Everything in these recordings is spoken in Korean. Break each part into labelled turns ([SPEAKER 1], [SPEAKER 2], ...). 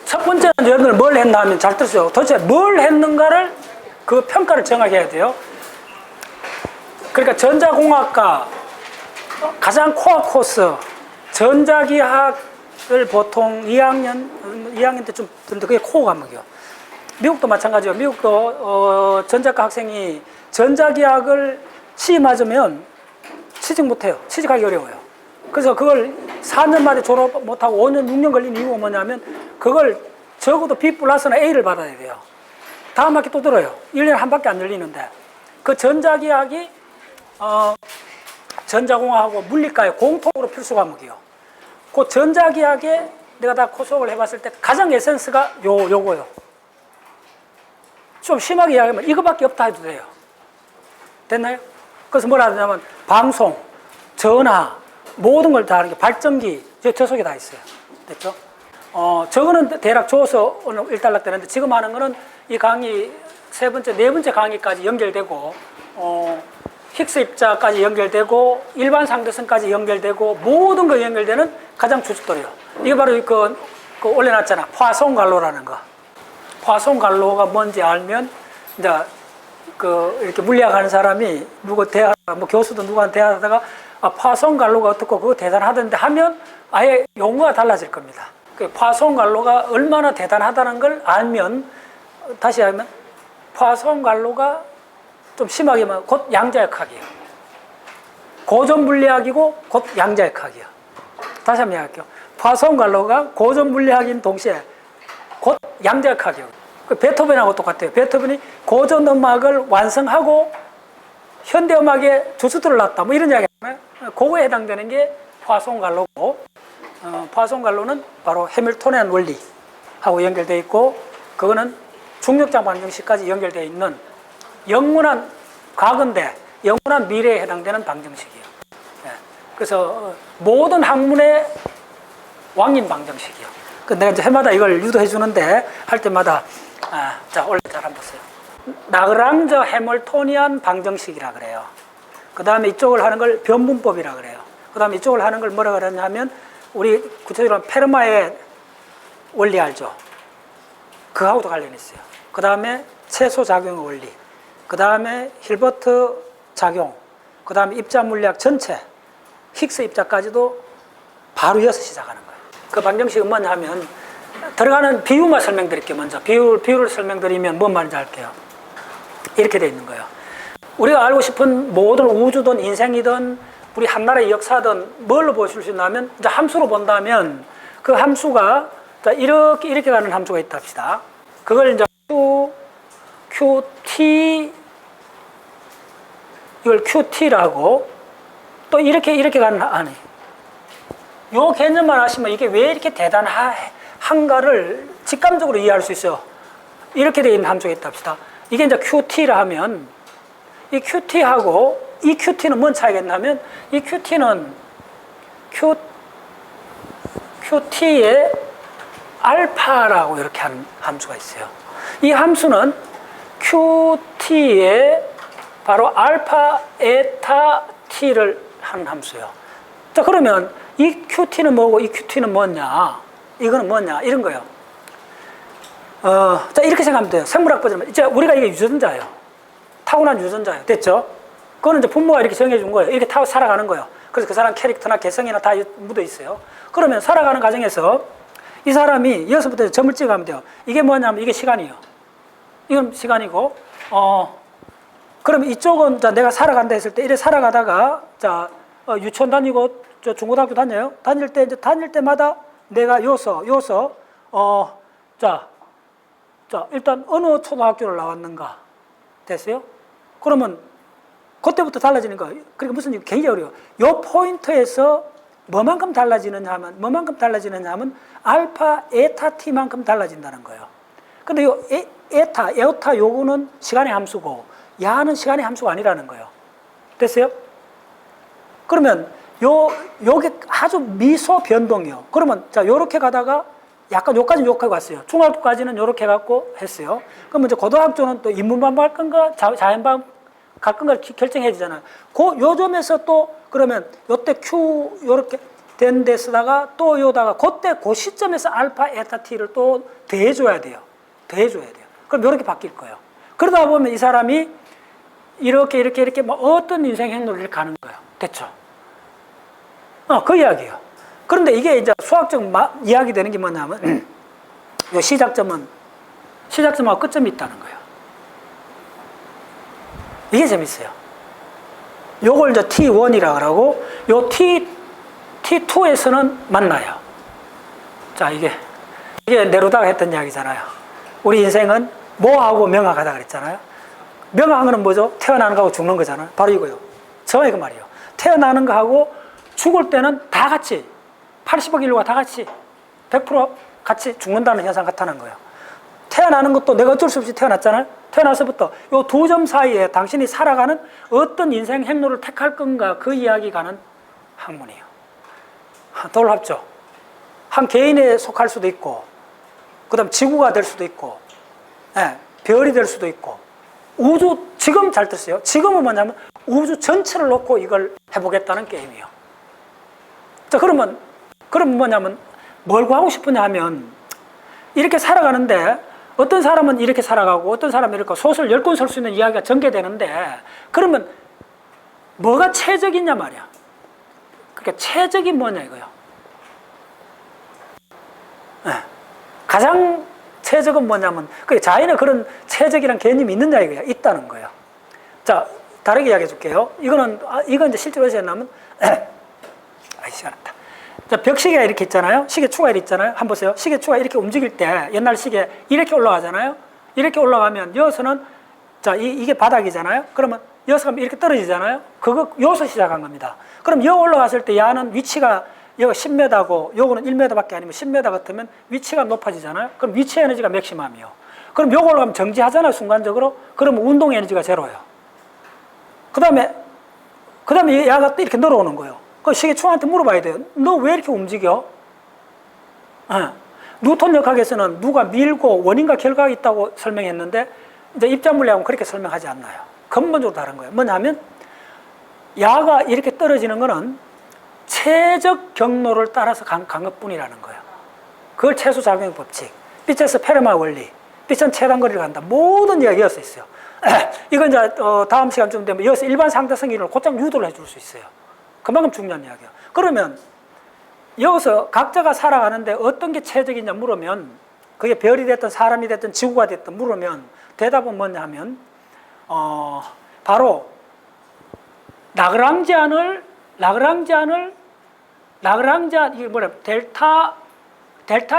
[SPEAKER 1] 첫 번째는 여러분들 뭘 했나 하면 잘 들으세요. 도대체 뭘 했는가를 그 평가를 정확히 해야 돼요. 그러니까 전자공학과 가장 코어 코스 전자기학을 보통 2학년 때 좀 듣는데 그게 코어 과목이요. 미국도 마찬가지예요. 미국도 전자과 학생이 전자기학을 시험 맞으면 취직 못해요. 취직하기 어려워요. 그래서 그걸 4년 만에 졸업 못하고 5년, 6년 걸린 이유가 뭐냐면 그걸 적어도 B 플러스나 A를 받아야 돼요. 다음 학기 또 들어요. 1년에 한 바퀴 안 열리는데 그 전자기학이 전자공학하고 물리과의 공통으로 필수 과목이요. 그 전자기학에 내가 다 수업을 해봤을 때 가장 에센스가 요거요. 좀 심하게 이야기하면 이거밖에 없다 해도 돼요. 됐나요? 그래서 뭐라 하냐면 방송, 전화, 모든 걸 다 하는 게 발전기, 저 속에 다 있어요. 됐죠? 저거는 대략 줘서 오늘 일단락 되는데 지금 하는 거는 이 강의 세 번째, 네 번째 강의까지 연결되고, 힉스 입자까지 연결되고, 일반 상대성까지 연결되고, 모든 거 연결되는 가장 주춧돌이에요. 이게 바로 그 올려놨잖아. 포아송 갈로라는 거. 포아송 갈로가 뭔지 알면, 이제, 이렇게 물리학 하는 사람이 교수도 누구한테 대화하다가, 포아송 갈로가 어떻고 그거 대단하던데 하면 아예 용어가 달라질 겁니다. 그 포아송 갈로가 얼마나 대단하다는 걸 알면, 다시 하면, 포아송 갈로가 좀 심하게 말하면 곧 양자역학이에요. 고전 물리학이고 곧 양자역학이에요. 다시 한번 이야기할게요. 포아송 갈로가 고전 물리학인 동시에 곧 양자역학이에요. 베토벤하고 똑같아요. 베토벤이 고전 음악을 완성하고 현대 음악에 주춧돌을 놨다. 뭐 이런 이야기 하잖아요. 그거에 해당되는 게 포아송 갈로고, 포아송 갈로는 바로 해밀토니안 원리하고 연결되어 있고, 그거는 중력장 방정식까지 연결되어 있는 영원한 과거인데 영원한 미래에 해당되는 방정식이에요. 그래서 모든 학문의 왕인 방정식이요. 내가 이제 해마다 이걸 유도해 주는데 할 때마다 자 원래 잘 한번 보세요. 라그랑즈 해밀토니안 방정식이라 그래요. 그 다음에 이쪽을 하는 걸 변분법이라 그래요. 그 다음에 이쪽을 하는 걸 뭐라 그러냐 하면 우리 구체적으로 페르마의 원리 알죠? 그하고도 관련이 있어요. 그 다음에 채소작용의 원리, 그 다음에 힐버트 작용, 그 다음에 입자 물리학 전체, 힉스 입자까지도 바로 이어서 시작하는 거예요. 그 방정식은 뭐냐 하면 들어가는 비유만 설명드릴게요. 먼저 비유를 설명드리면 뭔 말인지 알게요. 이렇게 돼 있는 거예요. 우리가 알고 싶은 모든 우주든 인생이든 우리 한나라의 역사든 뭘로 보실 수 있냐면 이제 함수로 본다면 그 함수가 이렇게 가는 함수가 있다 합시다. 그걸 이제 QT 이걸 QT라고 또 이렇게 가는 요 개념만 아시면 이게 왜 이렇게 대단한가를 직감적으로 이해할 수 있어요. 이렇게 되어 있는 함수가 있다 합시다. 이게 이제 QT라 하면 이 QT하고 이 QT는 뭔 차이가 있냐면 이 QT는 QT의 알파라고 이렇게 하는 함수가 있어요. 이 함수는 QT의 바로 알파, 에타, T를 하는 함수예요. 자, 그러면 이 QT는 뭐고 이 QT는 뭐냐? 이거는 뭐냐? 이런 거예요. 자, 이렇게 생각하면 돼요. 생물학 버전. 이제 우리가 이게 유전자예요. 타고난 유전자예요. 됐죠? 그거는 이제 부모가 이렇게 정해준 거예요. 이렇게 타고 살아가는 거예요. 그래서 그 사람 캐릭터나 개성이나 다 묻어 있어요. 그러면 살아가는 과정에서 이 사람이 여기서부터 점을 찍어가면 돼요. 이게 뭐냐면 이게 시간이에요. 이건 시간이고, 그러면 이쪽은 자, 내가 살아간다 했을 때 이래 살아가다가 자, 유치원 다니고 저 중고등학교 다녀요. 다닐 때마다 내가 요서 자, 일단 어느 초등학교를 나왔는가 됐어요? 그러면 그때부터 달라지는 거예요. 그러니까 무슨 얘기 굉장히 어려워요. 요 포인트에서 뭐만큼 달라지느냐 하면 알파, 에타, T만큼 달라진다는 거예요. 근데 요 에타 요거는 시간의 함수고 야는 시간의 함수가 아니라는 거예요. 됐어요? 그러면 요게 아주 미소 변동이요. 그러면 자, 요렇게 가다가 약간 요까지 요렇게 갔어요. 중학교까지는 요렇게 갖고 했어요. 그러면 이제 고등학교는 또 인문반 갈 건가 자연반 갈 건가 결정해야 되잖아요. 요 점에서 또 그러면 요때 Q 요렇게 된 데 쓰다가 또 요다가 그때 그 시점에서 알파, 에타, t를 또 더해줘야 돼요. 더해줘야 돼요. 그럼 이렇게 바뀔 거예요. 그러다 보면 이 사람이 이렇게 뭐 어떤 인생 행로를 이렇게 가는 거예요. 됐죠? 그 이야기예요. 그런데 이게 이제 수학적 이야기 되는 게 뭐냐면 요 시작점하고 끝점이 있다는 거예요. 이게 재밌어요. 요걸 이제 T1이라고 하고 요 T2에서는 만나요. 자, 이게 네루다가 했던 이야기잖아요. 우리 인생은 모하고 명확하다 그랬잖아요. 명확한 거는 뭐죠? 태어나는 거하고 죽는 거잖아요. 바로 이거요. 정확히 그 말이에요. 태어나는 거하고 죽을 때는 다 같이 80억 인류가 다 같이 100% 같이 죽는다는 현상 나타난 거예요. 태어나는 것도 내가 어쩔 수 없이 태어났잖아요. 태어나서부터 이 두 점 사이에 당신이 살아가는 어떤 인생 행로를 택할 건가 그 이야기가 하는 학문이에요. 놀랍죠? 한 개인에 속할 수도 있고 그 다음 지구가 될 수도 있고 별이 될 수도 있고 우주, 지금 잘 됐어요. 지금은 뭐냐면 우주 전체를 놓고 이걸 해보겠다는 게임이에요. 자, 그러면 뭐냐면 뭘 구하고 싶으냐 하면 이렇게 살아가는데 어떤 사람은 이렇게 살아가고 어떤 사람은 이렇게 소설 10권 쓸 수 있는 이야기가 전개되는데 그러면 뭐가 최적이냐 말이야. 그러니까 최적이 뭐냐 이거요. 가장 최적은 뭐냐면 자연에 그런 최적이란 개념이 있느냐 이거야. 있다는 거예요. 자, 다르게 이야기해 줄게요. 이건 이제 실제로 어디서 했냐면 시간 없다. 자, 벽시계가 이렇게 있잖아요. 시계추가 이렇게 있잖아요. 한번 보세요. 시계추가 이렇게 움직일 때 옛날 시계 이렇게 올라가잖아요. 이렇게 올라가면 여기서는 자, 이게 바닥이잖아요. 그러면 여기서 이렇게 떨어지잖아요. 여기서 시작한 겁니다. 그럼 여기 올라갔을 때 야는 위치가 여기가 10m고 요거는 1m밖에 아니면 10m 같으면 위치가 높아지잖아요. 그럼 위치 에너지가 맥시멈이요. 그럼 요거 올라가면 정지하잖아요. 순간적으로. 그러면 운동 에너지가 제로예요. 그 다음에 야가 또 이렇게 늘어오는 거예요. 그 시계추한테 물어봐야 돼요. 너 왜 이렇게 움직여? 뉴턴 역학에서는 누가 밀고 원인과 결과가 있다고 설명했는데 이제 입자물리학은 그렇게 설명하지 않나요? 근본적으로 다른 거예요. 뭐냐면 야가 이렇게 떨어지는 거는 최적 경로를 따라서 간 것뿐이라는 거예요. 그걸 최소작용의 법칙, 빛에서 페르마 원리, 빛은 최단거리를 간다. 모든 이야기가 여기서 있어요. 이건 이제 다음 시간쯤 되면 여기서 일반 상대성 이론을 곧장 유도를 해줄 수 있어요. 그만큼 중요한 이야기야. 그러면 여기서 각자가 살아가는데 어떤 게 최적이냐 물으면 그게 별이 됐든 사람이 됐든 지구가 됐든 물으면 대답은 뭐냐 하면 바로 라그랑지안 이게 뭐냐 델타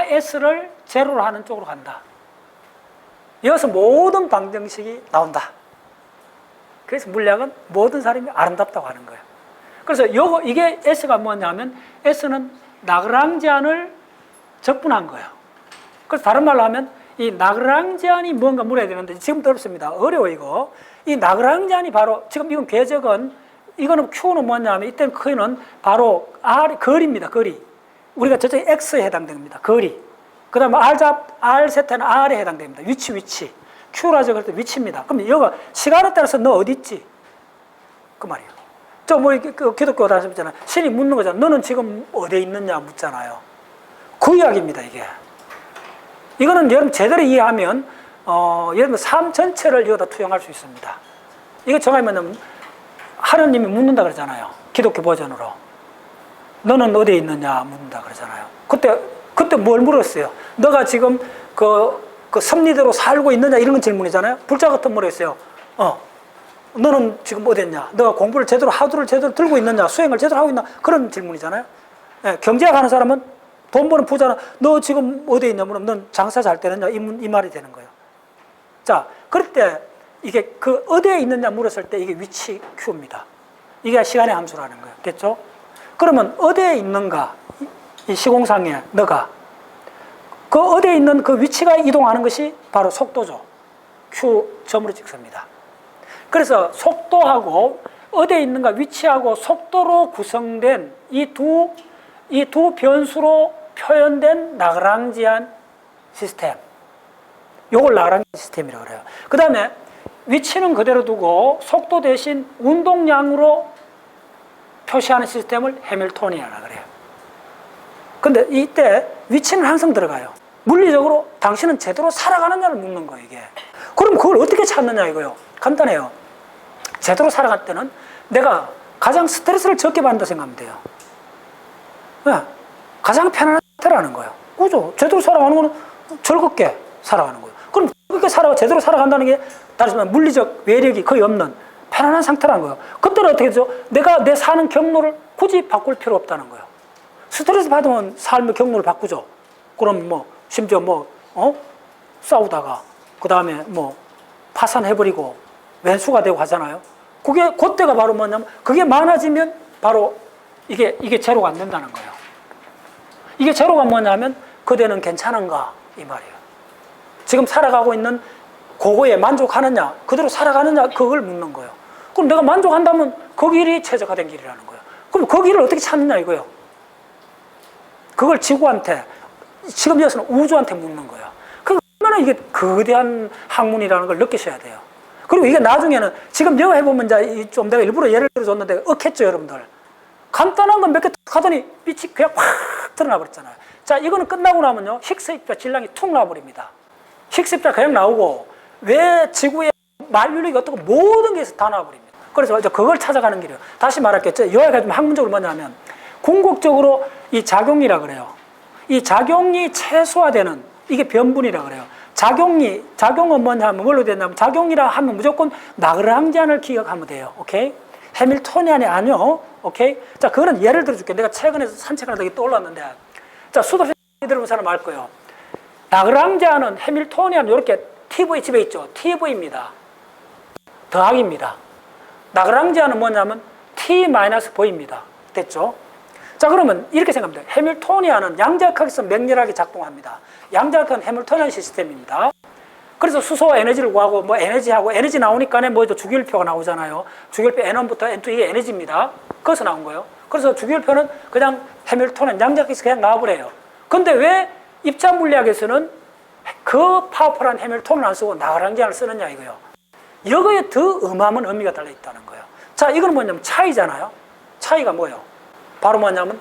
[SPEAKER 1] S를 제로로 하는 쪽으로 간다. 여기서 모든 방정식이 나온다. 그래서 물리학은 모든 사람이 아름답다고 하는 거예요. 그래서 이게 S가 뭐냐면 S는 라그랑지안을 적분한 거예요. 그래서 다른 말로 하면 이 라그랑지안이 뭔가 물어야 되는데 지금도 어렵습니다. 어려워 이거. 이 라그랑지안이 바로 지금 이건 궤적은 이거는 Q는 뭐냐면 이때는 Q는 바로 거리입니다. 거리. 우리가 저쪽에 X에 해당됩니다. 거리. 그 다음에 R 세타는 R에 해당됩니다. 위치. Q라죠. 그럴 때 위치입니다. 그럼 여기가 시간에 따라서 너 어디 있지? 그 말이에요. 기독교 다니셨잖아요. 신이 묻는 거잖아. 너는 지금 어디에 있느냐 묻잖아요. 그 이야기입니다, 이게. 이거는 여러분 제대로 이해하면, 예를 들면 삶 전체를 여기다 투영할 수 있습니다. 이거 정확히 뭐냐면, 하느님이 묻는다 그러잖아요. 기독교 버전으로. 너는 어디에 있느냐 묻는다 그러잖아요. 그때 뭘 물었어요? 너가 지금 그 섭리대로 살고 있느냐 이런 건 질문이잖아요. 불자 같은 물었어요. 너는 지금 어디 있냐? 너가 공부를 하두를 제대로 들고 있느냐? 수행을 제대로 하고 있나? 그런 질문이잖아요. 경제학 하는 사람은 돈 버는 부자는 너 지금 어디에 있냐? 물으면 넌 장사 잘 되느냐? 이 말이 되는 거예요. 자, 그럴 때 이게 어디에 있느냐 물었을 때 이게 위치 Q입니다. 이게 시간의 함수라는 거예요. 됐죠? 그러면 어디에 있는가? 이 시공상에 너가 어디에 있는 그 위치가 이동하는 것이 바로 속도죠. Q 점으로 찍습니다. 그래서 속도하고 어디에 있는가 위치하고 속도로 구성된 이 두 변수로 표현된 라그랑지안 시스템. 요걸 라그랑지안 시스템이라고 그래요. 그 다음에 위치는 그대로 두고 속도 대신 운동량으로 표시하는 시스템을 해밀토니안이라고 그래요. 근데 이때 위치는 항상 들어가요. 물리적으로 당신은 제대로 살아가느냐를 묻는 거예요, 이게. 그럼 그걸 어떻게 찾느냐 이거요. 간단해요. 제대로 살아갈 때는 내가 가장 스트레스를 적게 받는다 생각하면 돼요. 네. 가장 편안한 상태라는 거예요. 그죠? 제대로 살아가는 거는 즐겁게 살아가는 거예요. 그럼 즐겁게 제대로 살아간다는 게 다시 말하면 물리적 외력이 거의 없는 편안한 상태라는 거예요. 그때는 어떻게 되죠? 내가 내 사는 경로를 굳이 바꿀 필요 없다는 거예요. 스트레스 받으면 삶의 경로를 바꾸죠. 그럼 뭐 심지어 싸우다가 그 다음에 파산해버리고 왼수가 되고 하잖아요. 그때가 바로 뭐냐면 그게 많아지면 바로 이게 제로가 안 된다는 거예요. 이게 제로가 뭐냐면 그대는 괜찮은가 이 말이에요. 지금 살아가고 있는 그거에 만족하느냐 그대로 살아가느냐 그걸 묻는 거예요. 그럼 내가 만족한다면 그 길이 최적화된 길이라는 거예요. 그럼 그 길을 어떻게 찾느냐 이거예요. 그걸 지구한테 지금 여기서는 우주한테 묻는 거예요. 그러니까 얼마나 이게 거대한 학문이라는 걸 느끼셔야 돼요. 그리고 이게 나중에는 지금 여기 해보면 이제 좀 내가 일부러 예를 들어줬는데 억했죠 여러분들. 간단한 건 몇 개 탁 하더니 빛이 그냥 확 드러나 버렸잖아요. 자, 이거는 끝나고 나면요 힉스 입자 질량이 툭 나와버립니다. 힉스 입자 그냥 나오고 왜 지구의 만류력이 어떻고 모든 게 다 나와버립니다. 그래서 이제 그걸 찾아가는 길이에요. 다시 말할게요. 여기가 좀 학문적으로 뭐냐면 궁극적으로 이 작용이라 그래요. 이 작용이 최소화되는 이게 변분이라 그래요. 작용은 뭐냐면 뭘로 되냐면 작용이라 하면 무조건 라그랑지안을 기억하면 돼요. 오케이? 해밀토니안이 아니요. 오케이? 자, 그거는 예를 들어줄게. 내가 최근에 산책하다 떠올랐는데, 자, 수도식 들어본 사람 알 거예요. 라그랑지안은 해밀토니안 이렇게 TV 집에 있죠. TV입니다. 더하기입니다. 라그랑지안은 뭐냐면 T-V입니다. 됐죠? 자, 그러면 이렇게 생각하면 돼요. 해밀토니안은 양자역학에서 맹렬하게 작동합니다. 양자역학은 해밀토니안 시스템입니다. 그래서 수소와 에너지를 구하고 에너지하고 에너지 나오니까 주기율표가 나오잖아요. 주기율표 N1부터 N2 이게 에너지입니다. 거기서 나온 거예요. 그래서 주기율표는 그냥 해밀토니안 양자역학에서 그냥 나와버려요. 근데 왜 입자 물리학에서는 그 파워풀한 해밀토니안을 안 쓰고 라그랑지안을 쓰느냐 이거예요. 여기에 더 어마어마한 의미가 달려있다는 거예요. 자, 이건 뭐냐면 차이잖아요. 차이가 뭐예요? 바로 뭐냐면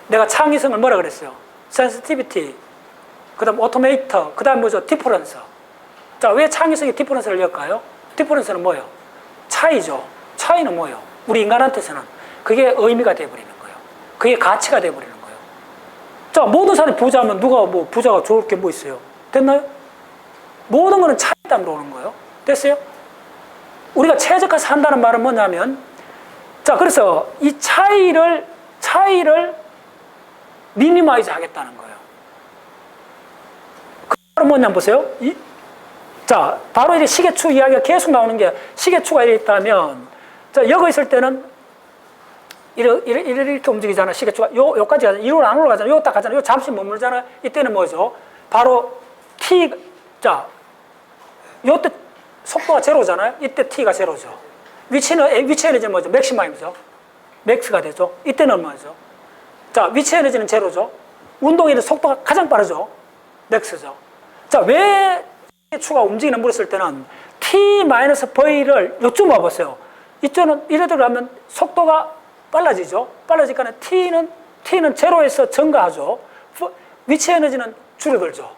[SPEAKER 1] 내가 창의성을 뭐라 그랬어요? 센시티비티, 그 다음 오토메이터, 그 다음 뭐죠? 디퍼런스. 자, 왜 창의성이 디퍼런스를 엮어요? 디퍼런스는 뭐예요? 차이죠. 차이는 뭐예요? 우리 인간한테서는 그게 의미가 돼버리는 거예요. 그게 가치가 돼버리는 거예요. 자, 모든 사람이 부자면 누가 부자가 좋을 게 뭐 있어요? 됐나요? 모든 거는 차이 때문에 오는 거예요. 됐어요? 우리가 최적화 산다는 말은 뭐냐면, 자, 그래서 이 차이를 미니마이즈 하겠다는 거예요. 그 말은 뭐냐면 보세요. 자, 바로 이제 시계추 이야기가 계속 나오는 게 시계추가 이렇게 있다면, 자, 여기 있을 때는 이렇게 움직이잖아. 시계추가 요까지 가잖아. 이로 안 올라가잖아. 요 딱 가잖아. 요 잠시 머물잖아. 이때는 뭐죠? 바로 T, 자, 요때 속도가 제로잖아요. 이때 T가 제로죠. 위치 에너지는 뭐죠? 맥시마임이죠. 맥스가 되죠. 이때는 뭐죠? 자, 위치 에너지는 제로죠. 운동에는 속도가 가장 빠르죠. 맥스죠. 자, 왜 추가 움직이는 물을 쓸 때는 T-V를 요쯤 와보세요. 이쪽은 이래대로 하면 속도가 빨라지죠. 빨라지니까 T는 제로에서 증가하죠. 위치 에너지는 줄어들죠.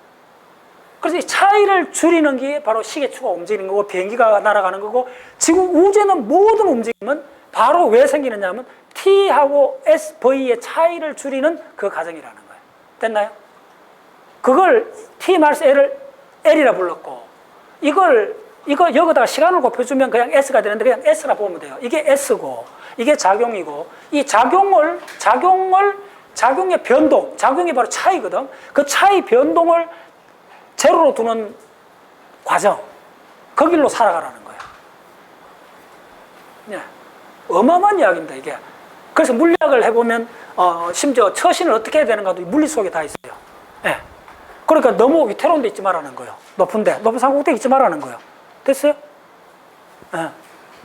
[SPEAKER 1] 그래서 이 차이를 줄이는 게 바로 시계추가 움직이는 거고 비행기가 날아가는 거고 지금 우주에는 모든 움직임은 바로 왜 생기느냐 하면 T하고 V의 차이를 줄이는 그 과정이라는 거예요. 됐나요? 그걸 T-L을 L이라 불렀고 이거 여기다가 시간을 곱해주면 그냥 S가 되는데 그냥 S라 보면 돼요. 이게 S고 이게 작용이고 이 작용의 변동, 작용이 바로 차이거든. 그 차이 변동을 제로로 두는 과정, 그 길로 살아가라는 거예요. 네. 어마어마한 이야기입니다, 이게. 그래서 물리학을 해보면, 심지어 처신을 어떻게 해야 되는가도 물리 속에 다 있어요. 네. 그러니까 너무 위태로운 데 있지 말라는 거예요. 높은 산꼭대기 있지 말라는 거예요. 됐어요? 네.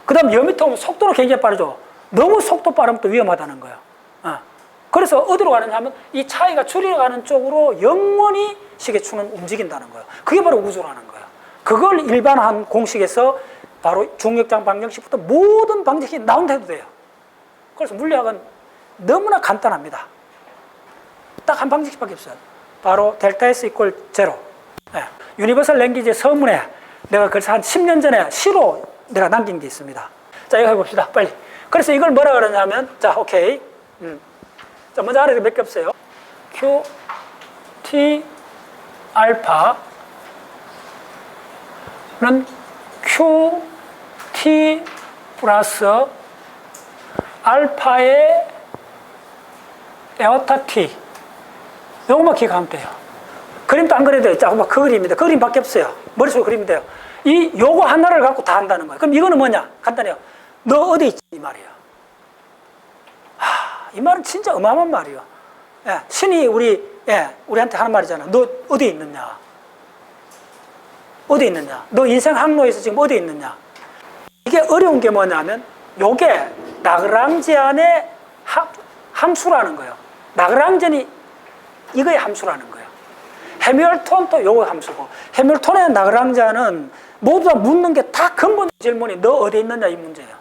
[SPEAKER 1] 그 다음 여미통은 속도로 굉장히 빠르죠. 너무 속도 빠르면 또 위험하다는 거예요. 네. 그래서 어디로 가느냐 하면 이 차이가 줄여가는 쪽으로 영원히 시계추는 움직인다는 거예요. 그게 바로 우주라는 거예요. 그걸 일반한 공식에서 바로 중력장 방정식부터 모든 방정식이 나온다 해도 돼요. 그래서 물리학은 너무나 간단합니다. 딱 한 방식밖에 없어요. 바로 델타 S 이퀄 제로. 예. 유니버설 랭귀지 서문에 내가 그래서 한 10년 전에 시로 내가 남긴 게 있습니다. 자, 이거 해봅시다. 빨리. 그래서 이걸 뭐라 그러냐면, 자, 오케이. 자, 먼저 알아야 될 몇 개 없어요. Q, T, 알파는 Q, T 플러스 알파의 에어타 T. 요것만 기억하면 돼요. 그림도 안 그려도 돼요. 자, 그 그림입니다. 그 그림밖에 없어요. 머릿속에 그리면 돼요. 요거 하나를 갖고 다 한다는 거예요. 그럼 이거는 뭐냐? 간단해요. 너 어디 있지? 이 말이에요. 이 말은 진짜 어마어마한 말이에요. 예, 신이 우리한테 하는 말이잖아. 너 어디 있느냐? 어디 있느냐? 너 인생 항로에서 지금 어디 있느냐? 이게 어려운 게 뭐냐면, 요게 라그랑지안의 함수라는 거예요. 라그랑지안이 이거의 함수라는 거예요. 해밀턴도 요거 함수고, 해밀턴의 라그랑지안은 모두 다 묻는 게 다 근본 질문이 너 어디 있느냐 이 문제예요.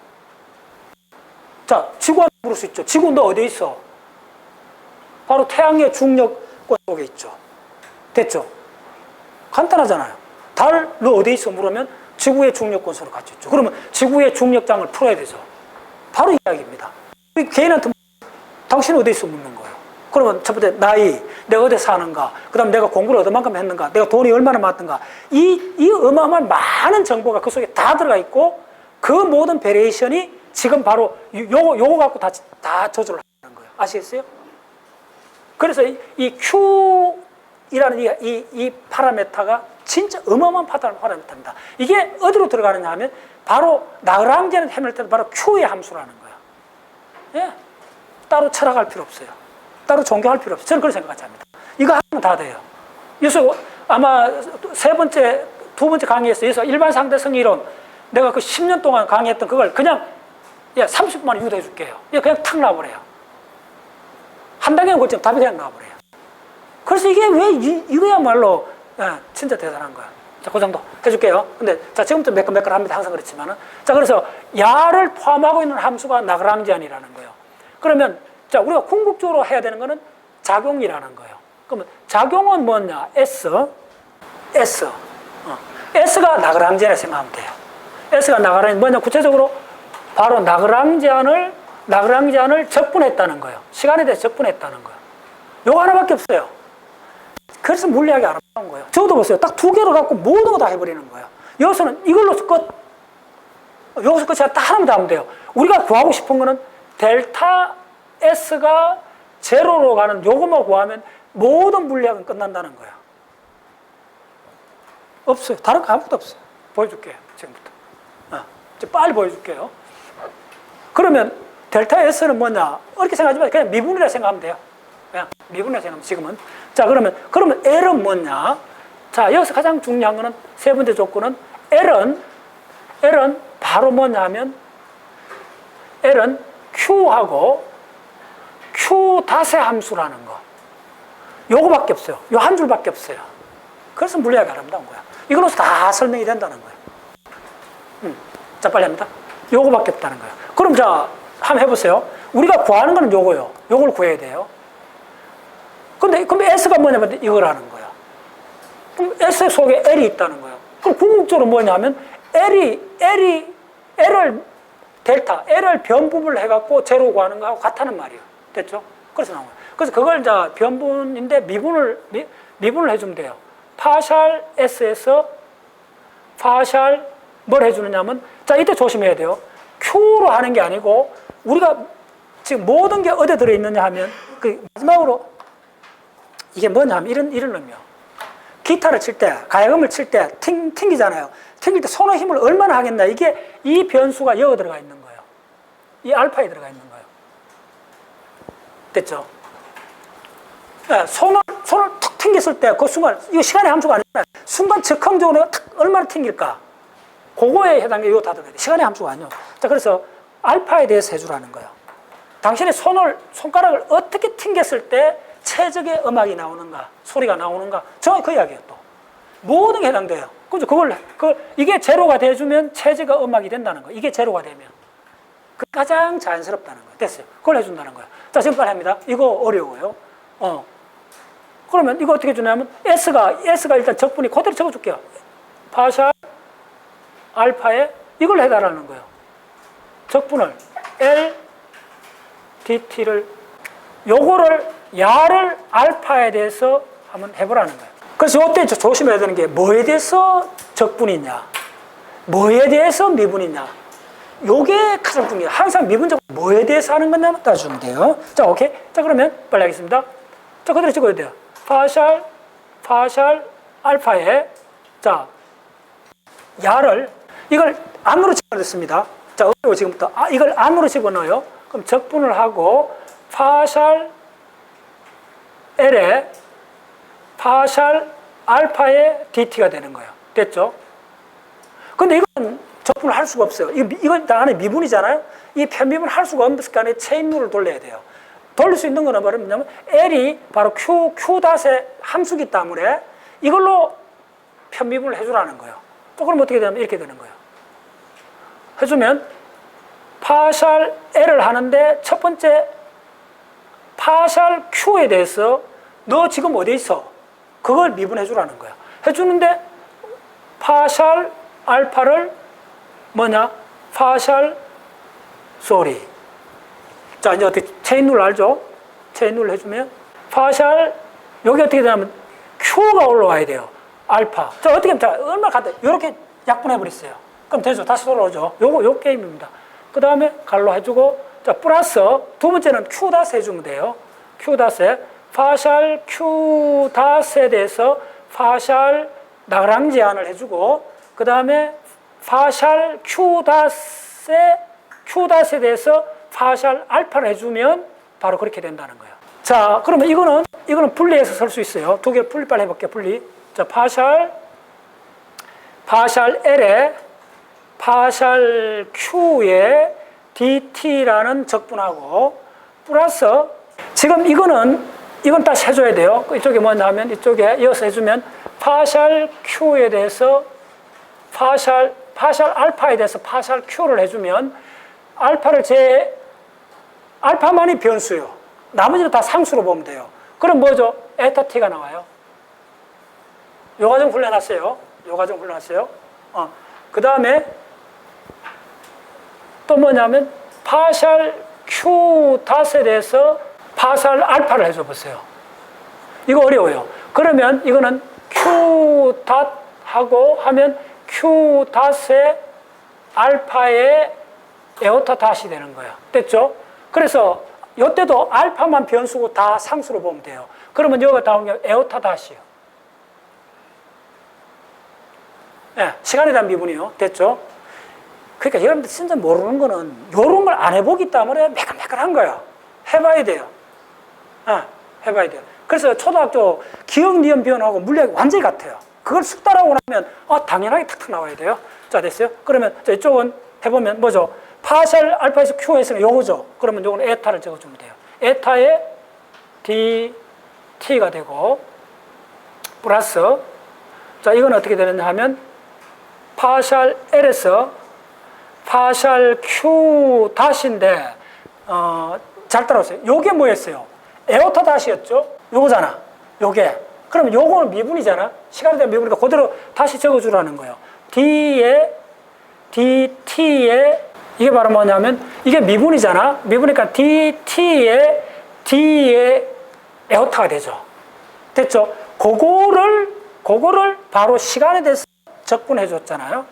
[SPEAKER 1] 자, 지구한테 물을 수 있죠. 지구 너 어디 있어? 바로 태양의 중력권 속에 있죠. 됐죠? 간단하잖아요. 달 너 어디 있어? 물으면 지구의 중력권 속에 같이 있죠. 그러면 지구의 중력장을 풀어야 되죠. 바로 이 이야기입니다. 우리 개인한테 당신 어디 있어? 묻는 거예요. 그러면 첫 번째 나이, 내가 어디 사는가, 그 다음 내가 공부를 얼마만큼 했는가, 내가 돈이 얼마나 많던가, 이 어마어마한 많은 정보가 그 속에 다 들어가 있고, 그 모든 베리에이션이 지금 바로 요거 갖고 다 조절을 하는 거예요. 아시겠어요? 그래서 이 Q이라는 이 파라메타가 진짜 어마어마한 파라메타입니다. 이게 어디로 들어가느냐 하면 바로 라그랑지안 해밀턴은 바로 Q의 함수라는 거예요. 예? 따로 철학할 필요 없어요. 따로 존경할 필요 없어요. 저는 그렇게 생각하지 않습니다. 이거 하면 다 돼요. 그래서 아마 두 번째 강의에서 여기서 일반 상대성 이론, 내가 그 10년 동안 강의했던 그걸 그냥 30분 만에 유도해 줄게요. 그냥 탁 나와버려요. 한 단계는 그렇지만 답이 그냥 나와버려요. 그래서 이게 왜 이거야말로 진짜 대단한 거야. 자, 그 정도 해줄게요. 근데 자, 지금부터 매끌매끌 합니다. 항상 그렇지만은. 자, 그래서 야를 포함하고 있는 함수가 라그랑지안이라는 거예요. 그러면 자, 우리가 궁극적으로 해야 되는 거는 작용이라는 거예요. 그러면 작용은 뭐냐? S가 라그랑지안을 생각하면 돼요. S가 라그랑지안 뭐냐? 구체적으로 바로 라그랑지안을 적분했다는 거예요. 시간에 대해서 적분했다는 거예요. 요거 하나밖에 없어요. 그래서 물리학이 아름다운 거예요. 저도 보세요. 딱 두 개로 갖고 모든 거 다 해버리는 거예요. 여기서는 이걸로서 끝. 여기서 끝이 딱 하나만 더 하면 돼요. 우리가 구하고 싶은 거는 델타 S가 제로로 가는 요것만 구하면 모든 물리학은 끝난다는 거예요. 없어요. 다른 거 아무것도 없어요. 보여줄게요. 지금부터. 빨리 보여줄게요. 그러면 델타 S는 뭐냐? 어렵게 생각하지 마세요. 그냥 미분이라 생각하면 돼요. 그냥 미분이라 생각하면 지금은. 자, 그러면 L은 뭐냐? 자, 여기서 가장 중요한 거는 세 번째 조건은 L은 바로 뭐냐 하면 L은 Q하고 Q 닷의 함수라는 거. 요거밖에 없어요. 요 한 줄밖에 없어요. 그래서 물리학이 아름다운 거야. 이걸로서 다 설명이 된다는 거예요. 자, 빨리 합니다. 요거밖에 없다는 거예요. 그럼 자, 한번 해보세요. 우리가 구하는 거는 요거요. 요걸 구해야 돼요. 그럼 S가 뭐냐면 이거라는 거예요. 그럼 S 속에 L이 있다는 거예요. 그럼 궁극적으로 뭐냐면 L을 변분을 해갖고 제로 구하는 거하고 같다는 말이에요. 됐죠? 그래서 나온 거예요. 그래서 그걸 자 변분인데 미분을 해주면 돼요. 파샬 S에서 파샬 뭘 해주느냐면, 자, 이때 조심해야 돼요. Q로 하는 게 아니고, 우리가 지금 모든 게 어디에 들어있느냐 하면, 마지막으로, 이게 뭐냐 하면, 이런 의미요. 기타를 칠 때, 가야금을 칠 때, 튕기잖아요. 튕길 때 손의 힘을 얼마나 하겠나. 이게, 이 변수가 여기 들어가 있는 거예요. 이 알파에 들어가 있는 거예요. 됐죠? 네, 손을 툭 튕겼을 때, 그 순간, 이거 시간의 함수가 아니잖아요. 순간 즉흥적으로 내가 탁 얼마나 튕길까. 그거에 해당해, 이거 다 들어가야 돼. 시간의 함수가 아니요. 자, 그래서 알파에 대해서 해주라는 거예요. 당신의 손가락을 어떻게 튕겼을 때 최적의 음악이 나오는가, 소리가 나오는가, 정확히 그 이야기예요, 또. 모든 게 해당돼요. 그죠? 이게 제로가 돼주면 최적의 음악이 된다는 거예요. 이게 제로가 되면. 그 가장 자연스럽다는 거예요. 됐어요. 그걸 해준다는 거예요. 자, 지금 빨리 합니다. 이거 어려워요. 그러면 이거 어떻게 주냐면 S가 일단 적분이 그대로 적어줄게요. 파샬 알파에 이걸 해달라는 거예요. 적분을 L dt를 요거를 야를 알파에 대해서 한번 해보라는 거예요. 그래서 이때 조심해야 되는 게 뭐에 대해서 적분이냐, 뭐에 대해서 미분이냐. 요게 가장 중요해요. 항상 미분적 뭐에 대해서 하는 거냐만 따져주면 돼요. 자, 오케이. 자, 그러면 빨리 하겠습니다. 자, 그대로 찍어야 돼요. 파샬 알파에 자 야를 이걸 안으로 집어넣습니다. 자, 어디로 지금부터 이걸 안으로 집어넣어요. 그럼 적분을 하고 파샬 L에 파샬 알파의 dt가 되는 거예요. 됐죠? 근데 이건 적분을 할 수가 없어요. 이건 안에 미분이잖아요. 이 편미분을 할 수가 없을 거 아니에요. 체인룰을 돌려야 돼요. 돌릴 수 있는 거는 뭐냐면 L이 바로 Q-의 함수기 때문에 이걸로 편미분을 해주라는 거예요. 또 그럼 어떻게 되냐면 이렇게 되는 거예요. 해주면 파샬 L을 하는데 첫 번째 파샬 Q에 대해서 너 지금 어디 있어? 그걸 미분해 주라는 거야. 해주는데 파샬 알파를 뭐냐? 자, 이제 어떻게 체인룰 알죠? 체인룰 해주면 파샬 여기 어떻게 되냐면 Q가 올라와야 돼요. 알파. 자, 어떻게 하면 자, 얼마나 간다. 이렇게 약분해 버렸어요. 그럼 되죠. 다시 돌아오죠. 요 게임입니다. 그 다음에 갈로 해주고 자, 플러스 두 번째는 Q 다스 해주면 돼요. Q 다스에 파샬 Q 다스에 대해서 파샬 나그랑 제한을 해주고 그 다음에 파샬 Q 다스에 대해서 파샬 알파를 해주면 바로 그렇게 된다는 거예요. 자, 그러면 이거는 분리해서 쓸 수 있어요. 두 개를 분리 빨리 해볼게요. 분리. 자, 파샬 L에 파샬 Q에 dt라는 적분하고 플러스 지금 이건 다시 해줘야 돼요. 이쪽에 뭐냐 하면 이쪽에 이어서 해주면 파샬 Q에 대해서 파샬 알파에 대해서 파샬 Q를 해주면 알파만이 변수요. 나머지는 다 상수로 보면 돼요. 그럼 뭐죠? 에타 t가 나와요. 요 과정 훈련하세요. 그 다음에 또 뭐냐면 파샬 Q 닷에 대해서 파샬 알파를 해줘 보세요. 이거 어려워요. 그러면 이거는 Q 닷 하고 하면 Q 닷의 알파의 에오타 닷이 되는 거예요. 됐죠? 그래서 이때도 알파만 변수고 다 상수로 보면 돼요. 그러면 여기가 나오는 게 에오타 닷이에요. 네, 시간에 대한 미분이요. 됐죠? 그러니까 여러분들 진짜 모르는 거는 이런 걸 안 해보기 때문에 매끈매끈한 거예요. 해봐야 돼요. 해봐야 돼요. 그래서 초등학교 기억, 니은, 비언하고 물리학이 완전히 같아요. 그걸 숙달하고 나면 당연하게 탁탁 나와야 돼요. 자, 됐어요? 그러면 이쪽은 해보면 뭐죠? 파샬 알파에서 Q 했으면 요거죠. 그러면 요거는 에타를 적어주면 돼요. 에타에 dt가 되고 플러스 자, 이건 어떻게 되느냐 하면 파샬 L에서 파샬 Q 닷인데 잘 따라오세요. 요게 뭐였어요? 에오타 닷이었죠? 요거잖아. 요게. 그러면 요거는 미분이잖아. 시간에 대한 미분이니까 그대로 다시 적어주라는 거예요. dt에 이게 바로 뭐냐면 이게 미분이잖아. 미분이니까 dt에 에오타가 되죠. 됐죠? 그거를 바로 시간에 대해서 적분해 줬잖아요.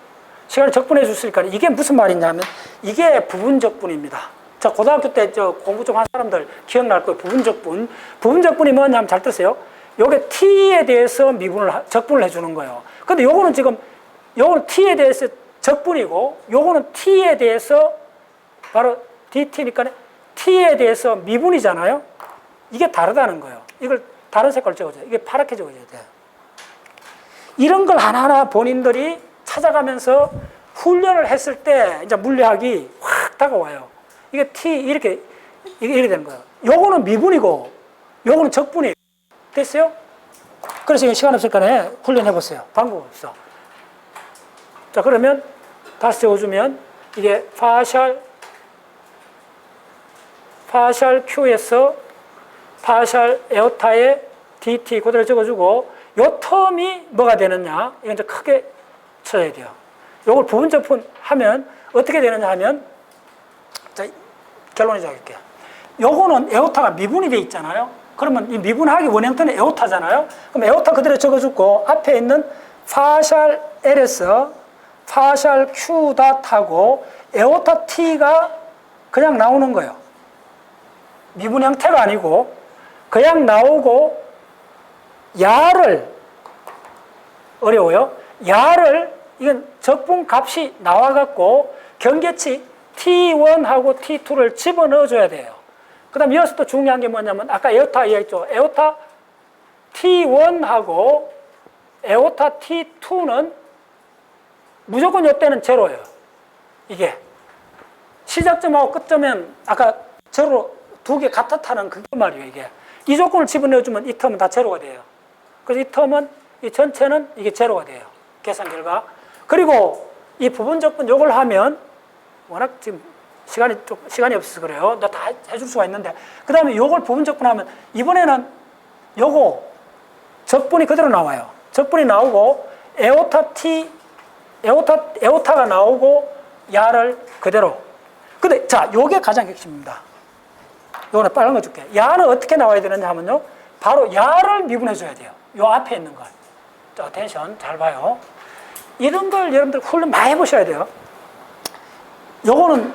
[SPEAKER 1] 시간을 적분해 줬으니까 이게 무슨 말이냐면 이게 부분적분입니다. 자, 고등학교 때 공부 좀 한 사람들 기억날 거예요. 부분적분이 뭐냐면 잘 들으세요. 요게 t에 대해서 적분을 해주는 거예요. 근데 요거는 지금 t에 대해서 적분이고 요거는 t에 대해서 바로 dt니까 t에 대해서 미분이잖아요. 이게 다르다는 거예요. 이걸 다른 색깔로 적어줘요. 이게 파랗게 적어줘야 돼요. 이런 걸 하나하나 본인들이 찾아가면서 훈련을 했을 때 이제 물리학이 확 다가와요. 이게 이렇게 되는 거예요. 요거는 미분이고 요거는 적분이에요. 됐어요? 그래서 이거 시간 없을 거네. 훈련해보세요. 방법 없어. 자, 그러면 다시 적어주면 이게 파샬 Q에서 파샬 에오타의 dt 그대로 적어주고 요 텀이 뭐가 되느냐 이건 이제 크게 쳐야 돼요. 요걸 부분적분 하면 어떻게 되느냐 하면 자, 결론을 적을게요. 요거는 에오타가 미분이 돼 있잖아요. 그러면 이 미분하기 원형태는 에오타잖아요. 그럼 에오타 그대로 적어주고 앞에 있는 파샬 L에서 파샬 Q 닷하고 에오타 T가 그냥 나오는 거예요. 미분 형태가 아니고 그냥 나오고 야를 어려워요. 야를 이건 적분 값이 나와갖고 경계치 T1하고 T2를 집어넣어 줘야 돼요. 그 다음 여기서 또 중요한 게 뭐냐면 아까 에오타 이야기했죠. 에오타 T1하고 에오타 T2는 무조건 이때는 제로예요. 이게 시작점하고 끝점은 아까 제로 두 개 같았다는 그 말이에요. 이게 이 조건을 집어넣어주면 이 텀은 다 제로가 돼요. 그래서 이 텀은 이 전체는 이게 제로가 돼요. 계산 결과. 그리고 이 부분적분 요걸 하면 워낙 지금 시간이 없어서 그래요. 너 다 해줄 수가 있는데 그 다음에 요걸 부분적분 하면 이번에는 요거 적분이 그대로 나와요. 적분이 나오고 에오타가 나오고 야를 그대로. 근데 자 요게 가장 핵심입니다. 요거는 빨간 거 줄게. 야는 어떻게 나와야 되느냐 하면요. 바로 야를 미분해 줘야 돼요. 요 앞에 있는 걸. 자, 텐션 잘 봐요. 이런 걸 여러분들 훈련 많이 해보셔야 돼요. 요거는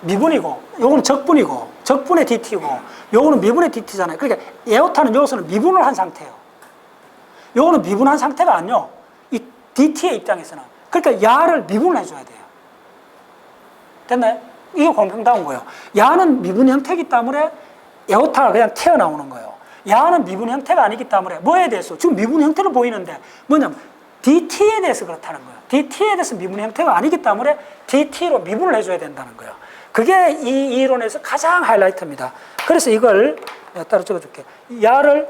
[SPEAKER 1] 미분이고, 요거는 적분이고, 적분의 DT고, 요거는 미분의 DT잖아요. 그러니까 에오타는 여기서는 미분을 한 상태예요. 요거는 미분한 상태가 아니요. 이 DT의 입장에서는. 그러니까 야를 미분을 해줘야 돼요. 됐나요? 이게 공평다운 거예요. 야는 미분 형태이기 때문에 에오타가 그냥 튀어나오는 거예요. 야는 미분 형태가 아니기 때문에 뭐에 대해서? 지금 미분 형태로 보이는데 뭐냐면 DT에 대해서 그렇다는 거예요. DT에 대해서 미분 형태가 아니기 때문에 DT로 미분을 해줘야 된다는 거예요. 그게 이 이론에서 가장 하이라이트입니다. 그래서 이걸 내가 따로 적어줄게. 야를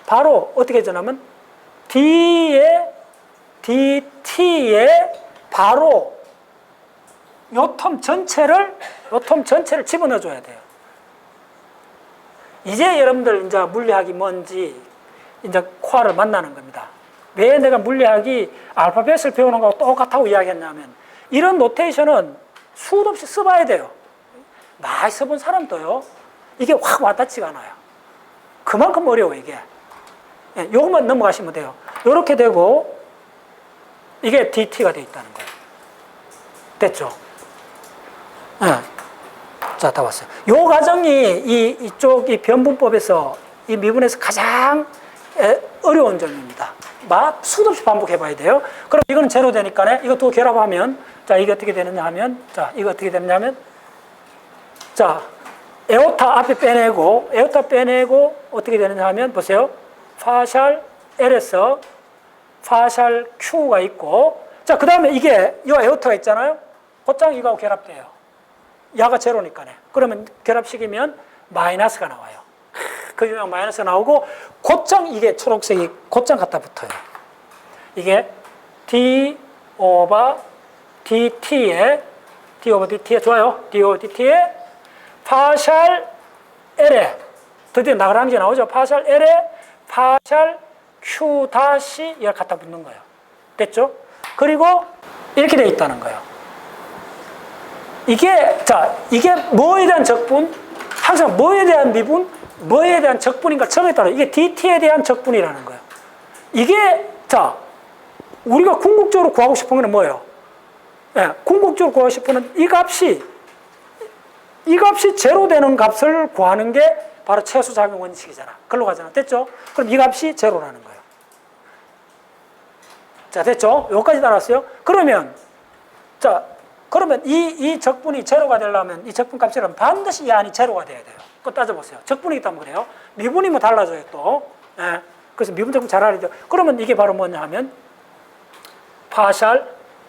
[SPEAKER 1] 바로 어떻게 전하면 DT에 바로 요 텀 전체를 집어넣어 줘야 돼요. 이제 여러분들 이제 물리학이 뭔지 이제 코어를 만나는 겁니다. 왜 내가 물리학이 알파벳을 배우는 거하고 똑같다고 이야기했냐면 이런 노테이션은 수도 없이 써봐야 돼요. 많이 써본 사람도요. 이게 확 와닿지가 않아요. 그만큼 어려워 이게. 요것만 넘어가시면 돼요. 이렇게 되고 이게 DT가 돼 있다는 거예요. 됐죠? 네. 자, 다 왔어요. 요 과정이 이쪽 이 변분법에서 이 미분에서 가장 어려운 점입니다. 수도 없이 반복해봐야 돼요. 그럼 이거는 제로 되니까 이것도 결합하면 자, 이게 어떻게 되느냐 하면 자, 이거 어떻게 되느냐 하면 자, 에오타 앞에 빼내고 어떻게 되느냐 하면 보세요. 파샬 L에서 파샬 Q가 있고 자, 그 다음에 이게 이 에오타가 있잖아요. 곧장 이거하고 결합돼요. 야가 제로니까요. 그러면 결합시키면 마이너스가 나와요. 그 유명 마이너스가 나오고 곧장 이게 초록색이 곧장 갖다 붙어요. 이게 D 오버 DT에 좋아요. D 오버 DT에 파샬 L에 드디어 나그랑지 나오죠. 파샬 L에 파샬 Q 다시 이걸 갖다 붙는 거예요. 됐죠? 그리고 이렇게 돼 있다는 거예요. 이게 뭐에 대한 적분? 항상 뭐에 대한 미분? 뭐에 대한 적분인가 정했다는 이게 DT에 대한 적분이라는 거예요. 이게 우리가 궁극적으로 구하고 싶은 건 뭐예요? 궁극적으로 구하고 싶은 건 이 값이 제로 되는 값을 구하는 게 바로 최소작용 원칙이잖아. 글로 가잖아. 됐죠? 그럼 이 값이 제로라는 거예요. 자, 됐죠? 여기까지 달았어요? 그러면 이 적분이 제로가 되려면 이 적분 값이라면 반드시 이 안이 제로가 돼야 돼요. 그거 따져보세요. 적분이기 때문에 그래요. 미분이면 달라져요 또. 그래서 미분 적분 잘 알아야 돼요. 그러면 이게 바로 뭐냐 하면 파샬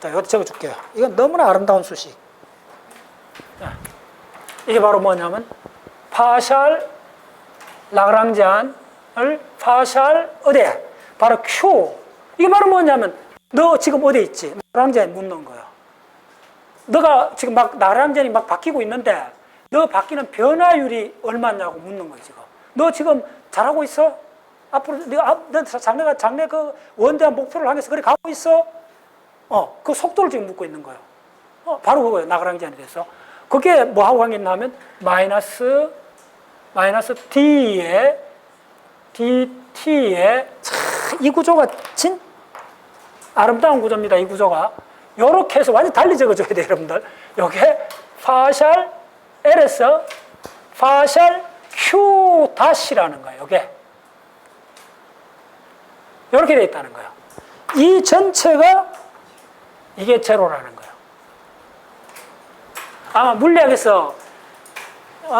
[SPEAKER 1] 여기 적어줄게요. 이건 너무나 아름다운 수식. 이게 바로 뭐냐면 파샬 라그랑지안을 파샬 어디에? 바로 Q. 이게 바로 뭐냐면 너 지금 어디에 있지? 라그랑지안에 묻는 거예요. 너가 지금 라그랑지안이 바뀌고 있는데 너 바뀌는 변화율이 얼마냐고 묻는 거예요, 지금. 너 지금 잘하고 있어? 앞으로 너 장래 그 원대한 목표를 향해서 그래 가고 있어? 그 속도를 지금 묻고 있는 거예요. 바로 그거예요. 나그랑지 안에 대해서. 그게 뭐 하고 하겠나 하면 마이너스 d의 dt의 이 구조가 진 아름다운 구조입니다. 이 구조가 요렇게 해서 완전 달리 적어줘야 돼요, 여러분들. 요게 파샬 L에서 파샬 Q 다시라는 거예요. 요게 요렇게 되어 있다는 거예요. 이 전체가 이게 제로라는 거예요. 아마 물리학에서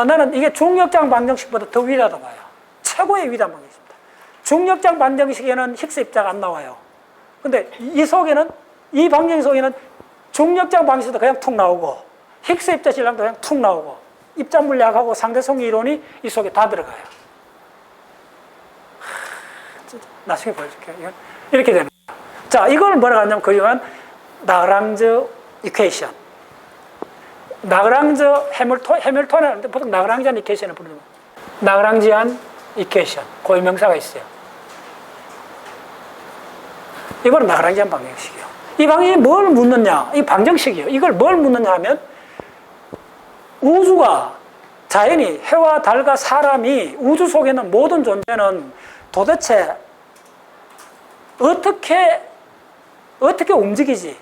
[SPEAKER 1] 나는 이게 중력장 방정식보다 더 위다고 봐요. 최고의 위대한 방정식입니다. 중력장 방정식에는 힉스 입자가 안 나와요. 근데 이 방정식 속에는 중력장 방정식도 그냥 툭 나오고 힉스 입자 질량도 그냥 툭 나오고 입자 물리학하고 상대성 이론이 이 속에 다 들어가요. 나중에 보여줄게요. 이렇게 되는 거예요. 자, 이걸 뭐라고 하냐면 그러면 나그랑즈 이퀘이션. 나그랑즈 해밀턴은 보통 나그랑지안 이퀘이션을 부르는 거예요. 나그랑지안 이퀘이션. 고유명사가 있어요. 이거는 나그랑지안 방정식이에요. 이 방정식이 뭘 묻느냐? 이 방정식이에요. 이걸 뭘 묻느냐 하면 우주가 자연이 해와 달과 사람이 우주 속에 있는 모든 존재는 도대체 어떻게 움직이지?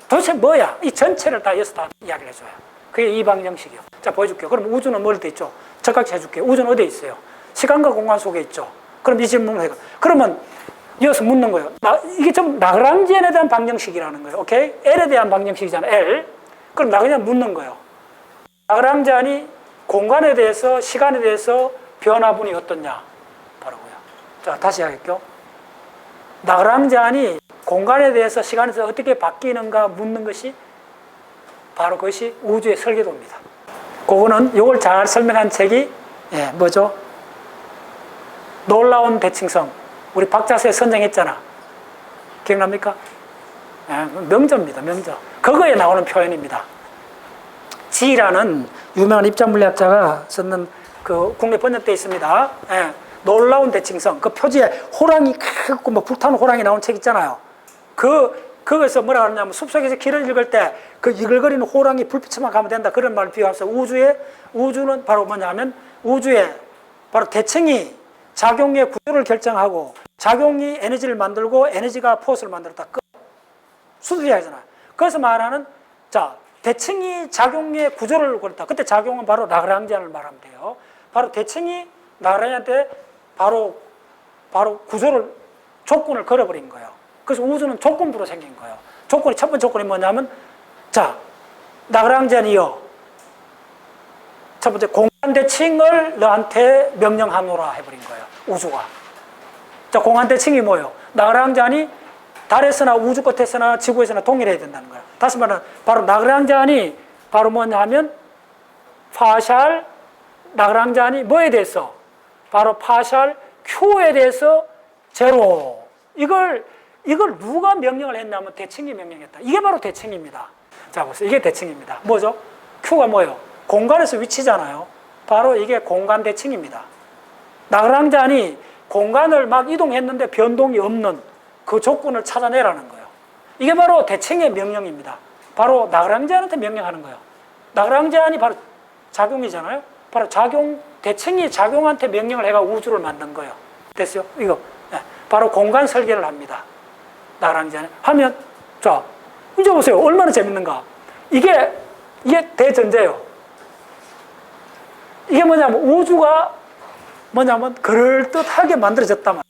[SPEAKER 1] 도대체 뭐야? 이 전체를 다 여기서 다 이야기를 해줘요. 그게 이 방정식이요. 자, 보여줄게요. 그럼 우주는 뭘 돼 있죠? 적각시 해줄게요. 우주는 어디에 있어요? 시간과 공간 속에 있죠. 그럼 이 질문을 해요. 그러면 이어서 묻는 거예요. 이게 좀 나그랑지안에 대한 방정식이라는 거예요. 오케이? L에 대한 방정식이잖아요. L. 그럼 나 그냥 묻는 거예요. 나그랑지안이 공간에 대해서, 시간에 대해서 변화분이 어떻냐? 바로고요. 자, 다시 하겠죠. 나그랑지안이 공간에 대해서, 시간에 대해서 어떻게 바뀌는가 묻는 것이 바로 그것이 우주의 설계도입니다. 그거는 이걸 잘 설명한 책이 뭐죠? 놀라운 대칭성. 우리 박자세 선정했잖아. 기억납니까? 명저입니다. 명저. 그거에 나오는 표현입니다. 지라는 유명한 입자물리학자가 썼는 그 국내 번역되어 있습니다. 놀라운 대칭성. 그 표지에 호랑이 크고 뭐 불타는 호랑이 나오는 책 있잖아요. 거기서 뭐라 하냐면 숲속에서 길을 읽을 때 그 이글거리는 호랑이 불빛만 가면 된다. 그런 말을 비유해서 우주는 바로 뭐냐면 우주에 바로 대칭이 작용의 구조를 결정하고 작용이 에너지를 만들고 에너지가 포스를 만들었다. 끝. 수술이하잖아요. 그래서 말하는 자 대칭이 작용의 구조를 그렸다. 그때 작용은 바로 라그랑지안을 말하면 돼요. 바로 대칭이 나그랑지안한테 바로 구조를 조건을 걸어버린 거예요. 그래서 우주는 조건부로 생긴 거예요. 조건이 첫 번째 조건이 뭐냐면 자 나그랑지안이요. 첫 번째 공간 대칭을 너한테 명령하노라 해버린 거예요. 우주가. 자 공간 대칭이 뭐예요? 나그랑지안이 달에서나 우주 끝에서나 지구에서나 동일해야 된다는 거예요. 다시 말하면 바로 나그랑지안이 바로 뭐냐 하면 파샬 나그랑지안이 뭐에 대해서? 바로 파샬 Q에 대해서 제로. 이걸 누가 명령을 했냐면 대칭이 명령했다. 이게 바로 대칭입니다. 자 보세요. 이게 대칭입니다. 뭐죠? Q가 뭐예요? 공간에서 위치잖아요. 바로 이게 공간 대칭입니다. 나그랑지안이 공간을 막 이동했는데 변동이 없는 그 조건을 찾아내라는 거예요. 이게 바로 대칭의 명령입니다. 바로 나그랑지안한테 명령하는 거예요. 나그랑지안이 바로 작용이잖아요. 바로 대칭이 작용한테 명령을 해가 우주를 만든 거예요. 됐어요? 이거. 바로 공간 설계를 합니다. 나그랑지안이. 하면, 자, 이제 보세요. 얼마나 재밌는가. 이게 대전제예요. 이게 뭐냐면 우주가 뭐냐면 그럴듯하게 만들어졌단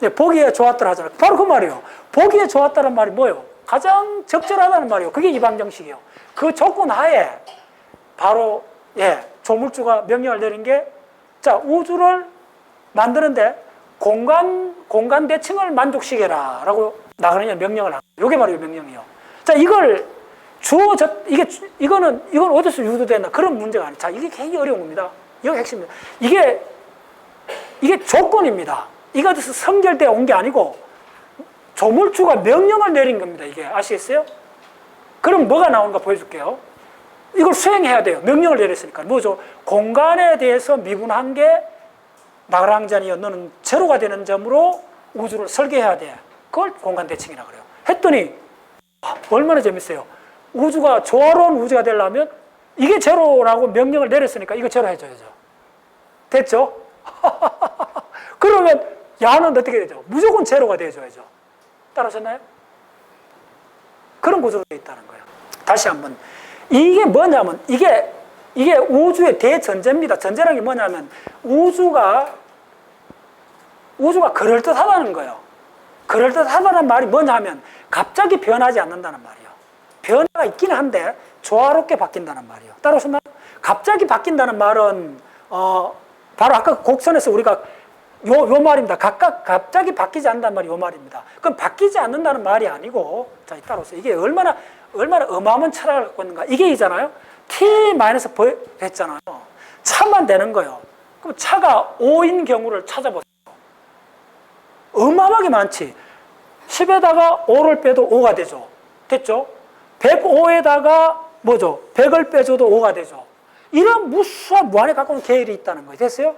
[SPEAKER 1] 말이에요. 보기에 좋았더라 하잖아요. 바로 그 말이에요. 보기에 좋았다는 말이 뭐예요? 가장 적절하다는 말이에요. 그게 이 방정식이에요. 그 조건 하에 바로 조물주가 명령을 내린 게 자 우주를 만드는데 공간 대칭을 만족시켜라 라고 나그랑지안이 명령을 합니다. 이게 바로 이 명령이에요. 자 이걸 이건 어디서 유도됐나 그런 문제가 아니에요. 자 이게 굉장히 어려운 겁니다. 이게 핵심입니다. 이게 조건입니다. 이거 어디서 선결되어 온 게 아니고 조물주가 명령을 내린 겁니다. 이게 아시겠어요? 그럼 뭐가 나오는가 보여줄게요. 이걸 수행해야 돼요. 명령을 내렸으니까. 뭐죠? 공간에 대해서 미분한 게 나그랑전이여 너는 제로가 되는 점으로 우주를 설계해야 돼. 그걸 공간대칭이라고 그래요. 했더니 얼마나 재밌어요. 우주가 조화로운 우주가 되려면 이게 제로라고 명령을 내렸으니까 이거 제로 해줘야죠. 됐죠? 그러면 야는 어떻게 되죠? 무조건 제로가 돼줘야죠. 따라오셨나요? 그런 구조로 되어 있다는 거예요. 다시 한번 이게 뭐냐면 이게 우주의 대전제입니다. 전제라는 게 뭐냐면 우주가 그럴듯하다는 거예요. 그럴듯하다는 말이 뭐냐면 갑자기 변하지 않는다는 말이에요. 변화가 있기는 한데 조화롭게 바뀐다는 말이에요. 따라오셨나요? 갑자기 바뀐다는 말은 바로 아까 곡선에서 우리가 요 말입니다. 갑자기 바뀌지 않는다는 말이 요 말입니다. 그럼 바뀌지 않는다는 말이 아니고, 자, 따라오세요. 이게 얼마나 어마어마한 철학을 갖고 있는가. 이게 이잖아요. T-V 했잖아요. 차만 되는 거예요. 그럼 차가 5인 경우를 찾아보세요. 어마어마하게 많지. 10에다가 5를 빼도 5가 되죠. 됐죠? 105에다가 뭐죠? 100을 빼줘도 5가 되죠. 이런 무수한 무한에 가까운 계율이 있다는 거예요. 됐어요?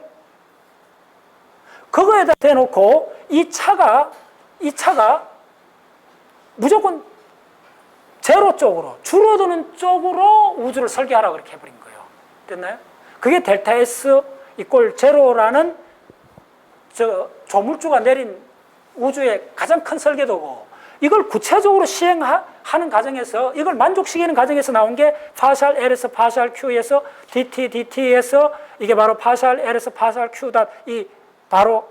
[SPEAKER 1] 그거에다 대놓고 이 차가 무조건 제로 쪽으로, 줄어드는 쪽으로 우주를 설계하라고 그렇게 해버린 거예요. 됐나요? 그게 델타 S 이꼴 제로라는 조물주가 내린 우주의 가장 큰 설계도고, 이걸 구체적으로 시행하는 과정에서, 이걸 만족시키는 과정에서 나온 게 파샬 L에서 파샬 Q에서 dt에서 이게 바로 파샬 L에서 파샬 Q 이 바로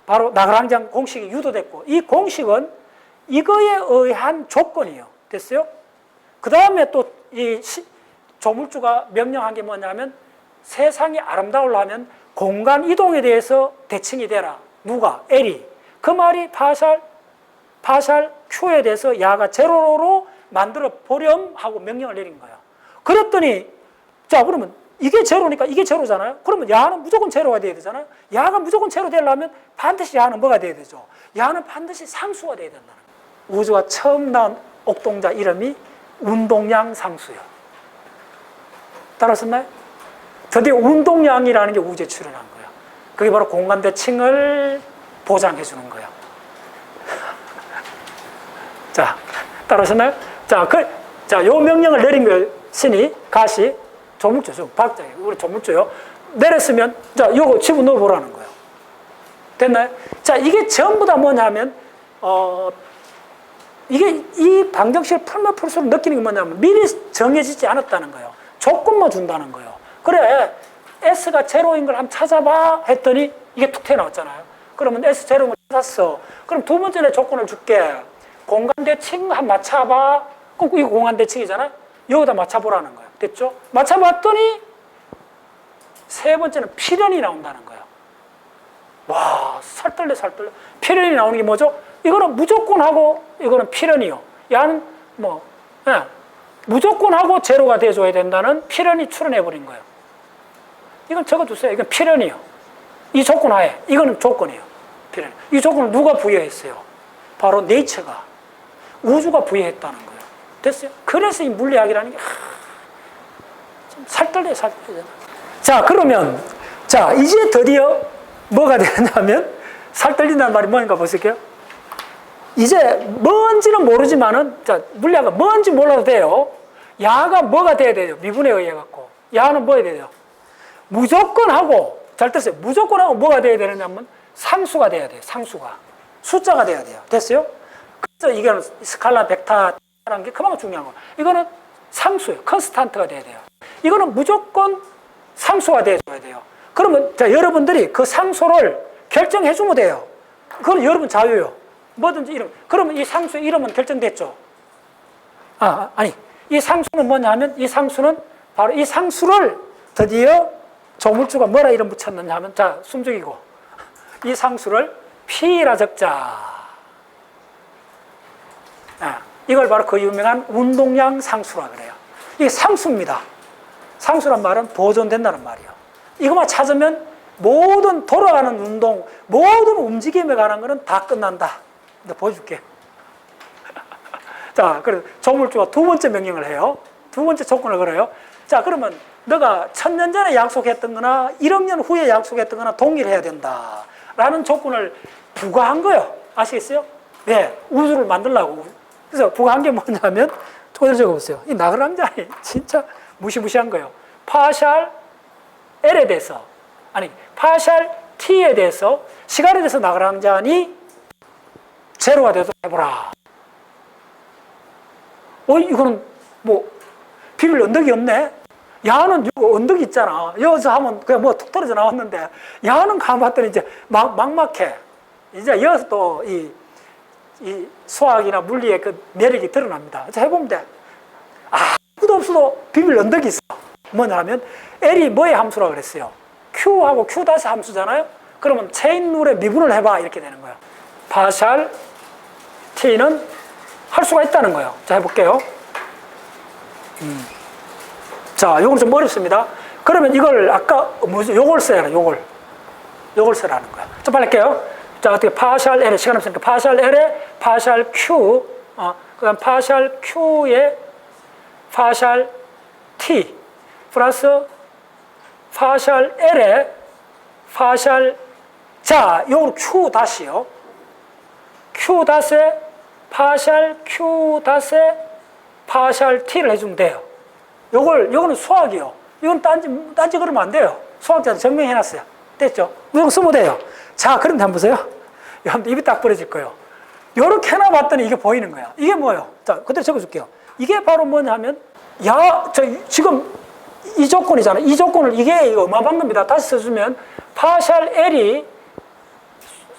[SPEAKER 1] 나그랑장 공식이 유도됐고, 이 공식은 이거에 의한 조건이에요. 됐어요? 그 다음에 또 이 조물주가 명령한 게 뭐냐면 세상이 아름다우려면 공간 이동에 대해서 대칭이 되라. 누가? L이. 그 말이 파샬 Q에 대해서 야가 제로로 만들어 보렴 하고 명령을 내린 거예요. 그랬더니 자, 그러면 이게 제로니까 이게 제로잖아요. 그러면 야는 무조건 제로가 돼야 되잖아요. 야가 무조건 제로 되려면 반드시 야는 뭐가 돼야 되죠? 야는 반드시 상수가 돼야 된다는 거예요. 우주가 처음 나온 옥동자 이름이 운동량 상수예요. 따라섰나요? 드디어 운동량이라는 게 우주에 출현한 거예요. 그게 바로 공간 대칭을 보장해 주는 거예요. 자, 따라오셨나요? 요 명령을 내린 거예요. 신이, 가시, 조물주죠. 박자, 우리 조물주요. 내렸으면, 자, 요거 집어넣어 보라는 거예요. 됐나요? 자, 이게 전부 다 뭐냐면, 이게 이 방정식을 풀면 풀수록 느끼는 게 뭐냐면, 미리 정해지지 않았다는 거예요. 조건만 준다는 거예요. 그래, S가 제로인 걸 한번 찾아봐 했더니, 이게 툭 튀어나왔잖아요. 그러면 S 제로인 걸 찾았어. 그럼 두 번째 조건을 줄게. 공간대칭 한번 맞춰봐. 그럼 이거 공간대칭이잖아. 여기다 맞춰보라는 거예요. 됐죠? 맞춰봤더니 세 번째는 필연이 나온다는 거예요. 와, 살떨려. 필연이 나오는 게 뭐죠? 이거는 무조건 하고 이거는 필연이요. 야는 무조건 하고 제로가 돼줘야 된다는 필연이 출현해버린 거예요. 이건 적어주세요. 이건 필연이요. 이 조건 하에 이거는 조건이에요. 필연. 이 조건을 누가 부여했어요? 바로 네이처가, 우주가 부여했다는 거예요. 됐어요? 그래서 이 물리학이라는 게 좀 살떨려요. 자, 그러면 자, 이제 드디어 뭐가 되냐면, 살떨린다는 말이 뭔가 보실게요. 이제 뭔지는 모르지만은, 자, 물리학은 뭔지 몰라도 돼요. 야가 뭐가 돼야 돼요? 미분에 의해 갖고. 야는 뭐가 돼야 돼요? 무조건 하고, 잘 됐어요. 무조건 하고 뭐가 돼야 되느냐면 상수가 돼야 돼요. 상수가. 숫자가 돼야 돼요. 됐어요? 그래서 이거는 스칼라, 벡터라는 게 그만큼 중요한 거. 이거는 상수예요. 컨스탄트가 돼야 돼요. 이거는 무조건 상수가 돼줘야 돼요. 그러면 자, 여러분들이 그 상수를 결정해주면 돼요. 그건 여러분 자유예요. 뭐든지 이름. 그러면 이 상수의 이름은 결정됐죠? 아니. 이 상수는 뭐냐 하면, 이 상수는 바로 이 상수를 드디어 조물주가 뭐라 이름 붙였느냐 하면, 자, 숨죽이고. 이 상수를 P라 적자. 이걸 바로 그 유명한 운동량 상수라 그래요. 이게 상수입니다. 상수란 말은 보존된다는 말이에요. 이것만 찾으면 모든 돌아가는 운동, 모든 움직임에 관한 거는 다 끝난다. 내가 보여줄게. 자, 그래서 조물주가 두 번째 명령을 해요. 두 번째 조건을 걸어요. 자, 그러면 너가 1000년 전에 약속했던 거나 1억 년 후에 약속했던 거나 동일해야 된다 라는 조건을 부과한 거예요. 아시겠어요? 네, 우주를 만들려고. 그래서 부과한 게 뭐냐면 그대로 적어보세요. 이 나그랑잔이 진짜 무시무시한 거예요. 파샬 L에 대해서, 아니 파샬 T에 대해서, 시간에 대해서 나그랑잔이 제로가 되도록 해보라. 이거는 뭐 비빌 언덕이 없네. 야는 이거 언덕이 있잖아. 여기서 하면 그냥 뭐 툭 떨어져 나왔는데, 야는 가봤더니 이제 막막해. 이제 여기서 또 이 수학이나 물리의 그 매력이 드러납니다. 자, 해보면 돼. 아무도 없어도 비밀 언덕이 있어. 뭐냐면 L이 뭐의 함수라고 그랬어요? Q하고 Q 다시 함수잖아요. 그러면 체인 룰의 미분을 해봐 이렇게 되는 거예요. 파샬 T는 할 수가 있다는 거예요. 자, 해볼게요. 자, 요건 좀 어렵습니다. 그러면 이걸 아까 뭐지? 요걸 써야 요걸 쓰라는 거야. 좀 빨리 할게요. 자, 어떻게 파샬 L에 시간 없으니까 파샬 L에 파샬 Q, 그다음 파샬 Q에 파샬 T 플러스 파샬 L에 파샬, 자, 요걸 Q 다시요. Q 다스에 파샬 Q 다스에 파샬 T를 해주면 돼요. 요거는 수학이요. 이건 딴지 그러면 안 돼요. 수학자는 증명해놨어요. 됐죠? 이거 쓰면 돼요. 자, 그럼 한번 보세요. 여러분들 입이 딱 벌어질 거예요. 요렇게 해놔봤더니 이게 보이는 거야. 이게 뭐예요? 자, 그대로 적어줄게요. 이게 바로 뭐냐면, 지금 이 조건이잖아요. 이 조건을 이게 어마어마한 겁니다. 다시 써주면, 파샬 L이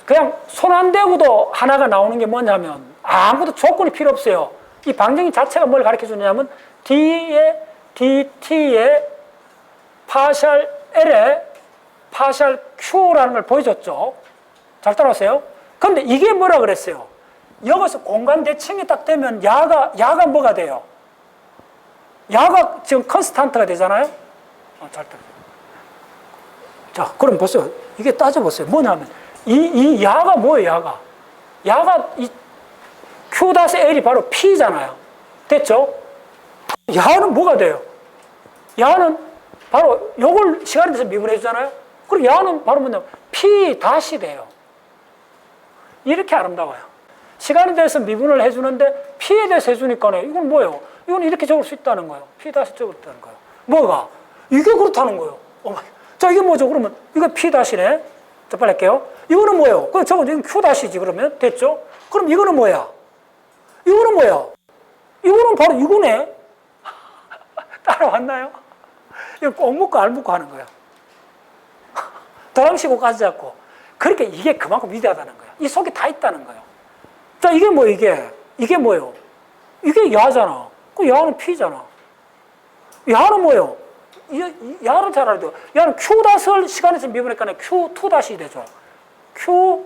[SPEAKER 1] 그냥 손 안 대고도 하나가 나오는 게 뭐냐면, 아무것도 조건이 필요 없어요. 이 방정식 자체가 뭘 가르쳐 주냐면, D에 DT에 파샬 L에 파샬 Q라는 걸 보여줬죠. 잘 따라오세요. 근데 이게 뭐라 그랬어요? 여기서 공간 대칭이 딱 되면 야가 뭐가 돼요? 야가 지금 컨스탄트가 되잖아요. 잘 따라오세요. 자, 그럼 보세요. 이게 따져보세요. 뭐냐면 이 야가 뭐예요? 야가 이 Q-L이 바로 P잖아요. 됐죠? 야는 뭐가 돼요? 야는 바로 요걸 시간에 대해서 미분해 주잖아요. 그리고 야는 바로 뭐냐면 P 다시 돼요. 이렇게 아름다워요. 시간에 대해서 미분을 해주는데 P에 대해서 해주니까요. 이건 뭐예요? 이건 이렇게 적을 수 있다는 거예요. P 다시 적을 수 있다는 거예요. 뭐가? 이게 그렇다는 거예요. 자, 이게 뭐죠? 그러면 이거 P 다시네. 자, 빨리 할게요. 이거는 뭐예요? 그럼 저거 이건 Q 다시지 그러면 됐죠? 그럼 이거는 뭐야? 이거는 뭐야? 이거는 바로 이거네. 따라왔나요? 이거 꼭 묻고 알 묻고 하는 거예요. 도랑시고 까지 잡고. 그러니까 이게 그만큼 위대하다는 거예요. 이 속에 다 있다는 거예요. 자, 이게 뭐 이게 뭐예요? 이게 야잖아. 그 야는 P잖아. 야는 뭐예요? 야는 잘 알아야 돼요. 야는 Q-을 시간에서 미분했거나 Q2 다시 되죠. Q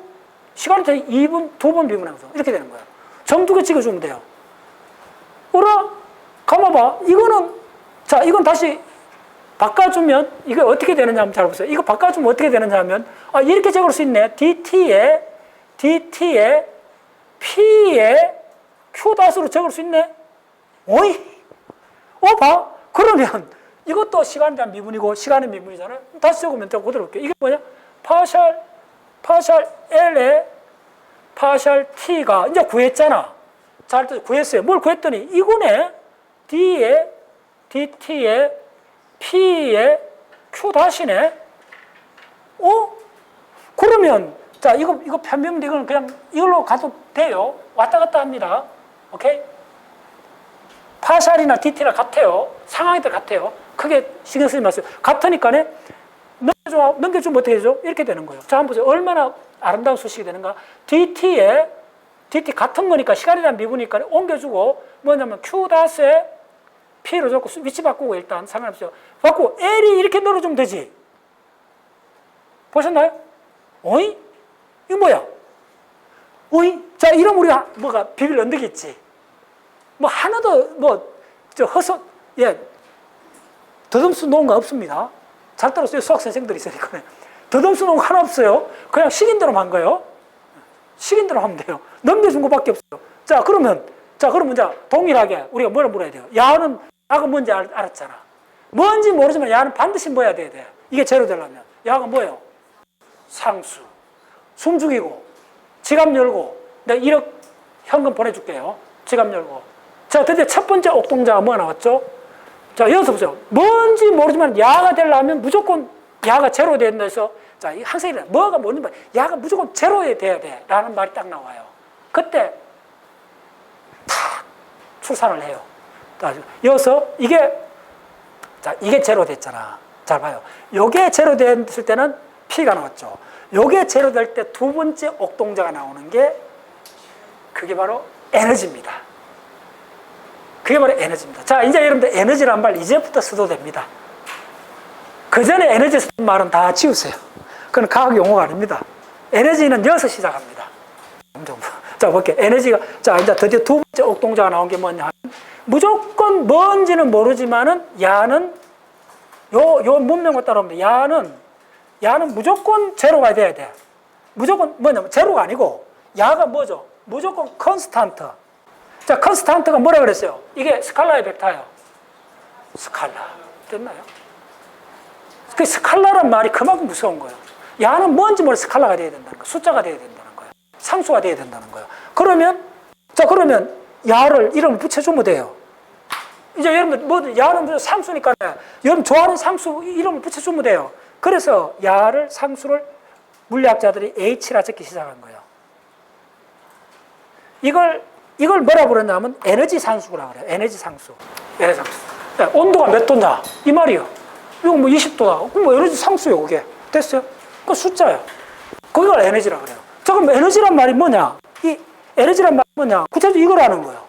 [SPEAKER 1] 시간에서 2번 미분하면서 이렇게 되는 거예요. 점 2개 찍어주면 돼요. 어라? 가만봐. 자, 이건 다시 바꿔주면 이게 어떻게 되느냐 한번 잘 보세요. 이거 바꿔주면 어떻게 되느냐 하면 이렇게 적을 수 있네. DT에 P에 Q-로 적을 수 있네. 어이? 봐. 그러면 이것도 시간에 대한 미분이고 시간의 미분이잖아요. 다시 적으면 또 그대로 볼게요. 이게 뭐냐? 파샬 L에 파샬 T가 이제 구했잖아. 잘 구했어요. 뭘 구했더니 이거네. D에 DT에 P에 Q 다시네. 그러면 자, 이거 편비문인데 이건 그냥 이걸로 가도 돼요. 왔다 갔다 합니다. 오케이? 파샬이나 DT나 같아요. 상황이 다 같아요. 크게 신경 쓰지 마세요. 같으니까네. 넘겨주면 어떻게 되죠? 이렇게 되는 거예요. 자, 한번 보세요. 얼마나 아름다운 소식이 되는가? DT 같은 거니까 시간에 대한 미분이니까 옮겨주고 뭐냐면 Q-에 P로 적고 위치 바꾸고 일단 상관없어요. 바꾸고 L이 이렇게 넣어주면 되지. 보셨나요? 어이? 이거 뭐야? 어이? 자, 이러면 우리가 뭐가 비빌 언덕이 있지. 뭐 하나도 더듬수 놓은 거 없습니다. 잘 따라서 수학 선생들이 있으니까 더듬수 놓은 거 하나 없어요. 그냥 식인대로 한 거예요. 식인대로 하면 돼요. 넘겨준 것밖에 없어요. 자, 그러면 동일하게 우리가 뭐를 물어야 돼요? 야가 뭔지 알았잖아. 뭔지 모르지만 야는 반드시 뭐야 돼야 돼. 이게 제로 되려면. 야가 뭐예요? 상수. 숨 죽이고, 지갑 열고, 내가 1억 현금 보내줄게요. 지갑 열고. 자, 드디어 첫 번째 옥동자가 뭐가 나왔죠? 자, 여기서 보세요. 뭔지 모르지만 야가 되려면 무조건 야가 제로 된다 해서, 자, 이 항상 뭐가 뭔지 말, 야가 무조건 제로 돼야 돼. 라는 말이 딱 나와요. 그때 탁 출산을 해요. 여기서 이게 제로 됐잖아. 잘 봐요. 요게 제로 됐을 때는 P가 나왔죠. 요게 제로 될 때 두 번째 옥동자가 나오는 게 그게 바로 에너지입니다. 그게 바로 에너지입니다. 자, 이제 여러분들 에너지란 말 이제부터 써도 됩니다. 그 전에 에너지 쓰는 말은 다 지우세요. 그건 과학 용어가 아닙니다. 에너지는 여기서 시작합니다. 자, 볼게요. 에너지가, 자, 이제 드디어 두 번째 옥동자가 나온 게 뭐냐 하면, 무조건 뭔지는 모르지만은, 야는, 요 문명을 따라오면, 야는 무조건 제로가 돼야 돼. 무조건 뭐냐면, 제로가 아니고, 야가 뭐죠? 무조건 컨스탄트. 자, 컨스탄트가 뭐라 그랬어요? 이게 스칼라의 벡터예요. 스칼라. 됐나요? 그 스칼라란 말이 그만큼 무서운 거예요. 야는 뭔지 모르게 스칼라가 돼야 된다는 거예요. 숫자가 돼야 된다는 거예요. 상수가 돼야 된다는 거예요. 그러면 야를 이름을 붙여주면 돼요. 이제 여러분들, 야는 무슨 상수니까, 여러분 좋아하는 상수 이름을 붙여주면 돼요. 그래서 야를 상수를 물리학자들이 H라 적기 시작한 거예요. 이걸 뭐라 그러냐면 에너지 상수라 그래요. 에너지 상수. 에너지 상수. 네, 온도가 몇 도냐? 이 말이요. 이거 뭐 20도다. 그럼 뭐 에너지 상수요, 그게. 됐어요? 그 숫자예요. 그걸 에너지라 그래요. 자, 그럼 에너지란 말이 뭐냐? 이 에너지란 말이 뭐냐? 구체적으로 이거라는 거예요.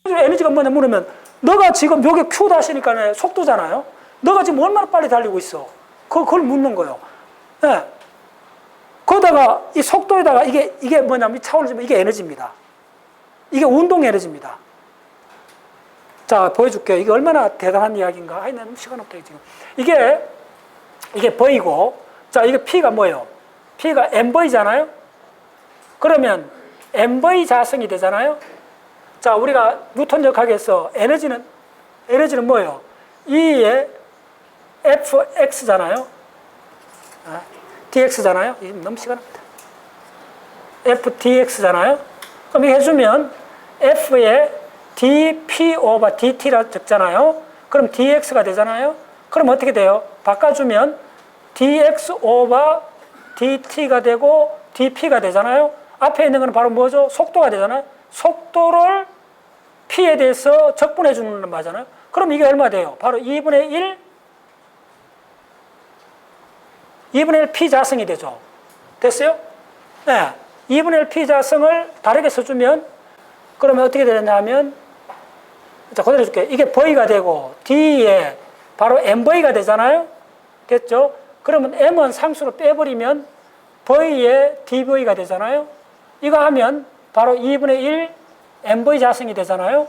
[SPEAKER 1] 에너지가 뭐냐 물으면, 너가 지금 여기 Q 다시니까 속도잖아요? 너가 지금 얼마나 빨리 달리고 있어? 그걸 묻는 거예요. 네. 거기다가 이 속도에다가 이게 뭐냐면 차원을 이게 에너지입니다. 이게 운동 에너지입니다. 자, 보여줄게요. 이게 얼마나 대단한 이야기인가. 아니, 너무 시간 없다, 지금. 이게 V고, 자, 이게 P가 뭐예요? P가 MV잖아요? 그러면 MV 자성이 되잖아요? 자, 우리가 뉴턴 역학에서 에너지는 뭐예요? E의 FX잖아요? DX잖아요? 너무 시간 없다. FDX잖아요? 그럼 이거 해주면 F의 dP 오버 dt라 적잖아요? 그럼 dx가 되잖아요? 그럼 어떻게 돼요? 바꿔주면 dx 오버 dt가 되고 dp가 되잖아요? 앞에 있는 건 바로 뭐죠? 속도가 되잖아요? 속도를 p에 대해서 적분해 주는 말이잖아요? 그럼 이게 얼마 돼요? 바로 2분의 1 p 자성이 되죠. 됐어요? 네. 2분의 1 p 자성을 다르게 써주면, 그러면 어떻게 되느냐 하면, 자, 그대로 해줄게요. 이게 V가 되고, D에 바로 MV가 되잖아요? 됐죠? 그러면 M은 상수로 빼버리면 V에 DV가 되잖아요? 이거 하면 바로 2분의 1 MV 자성이 되잖아요?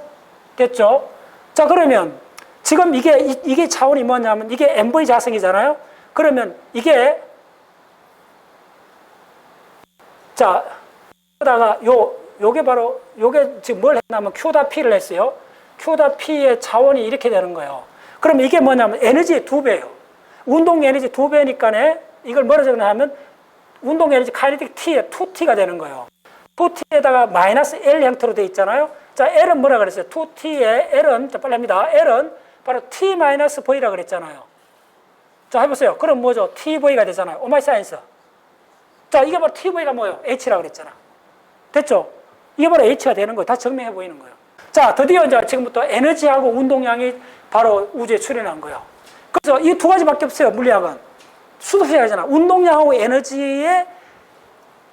[SPEAKER 1] 됐죠? 자, 그러면 지금 이게 차원이 뭐냐면 이게 MV 자성이잖아요? 그러면 이게, 자, 그러다가 요게 바로, 요게 지금 뭘 했냐면 Q다 P를 했어요. Q다 P의 차원이 이렇게 되는 거예요. 그럼 이게 뭐냐면 에너지의 2배예요. 운동 에너지 2배니까 이걸 뭐라 적냐 하면 운동 에너지 카이네틱 T의 2T가 되는 거예요. 2T에다가 마이너스 L 형태로 되어 있잖아요. 자, L은 뭐라 그랬어요? 2T의 L은, 자, 빨리 합니다. L은 바로 T 마이너스 V라 그랬잖아요. 자, 해보세요. 그럼 뭐죠? TV가 되잖아요. 오마이 사이언스. 자, 이게 바로 TV가 뭐예요? H라 그랬잖아. 됐죠? 이게 바로 H가 되는 거예요. 다 증명해 보이는 거예요. 자, 드디어 이제 지금부터 에너지하고 운동량이 바로 우주에 출현한 거예요. 그래서 이 두 가지밖에 없어요. 물리학은. 수도시학이잖아. 운동량하고 에너지의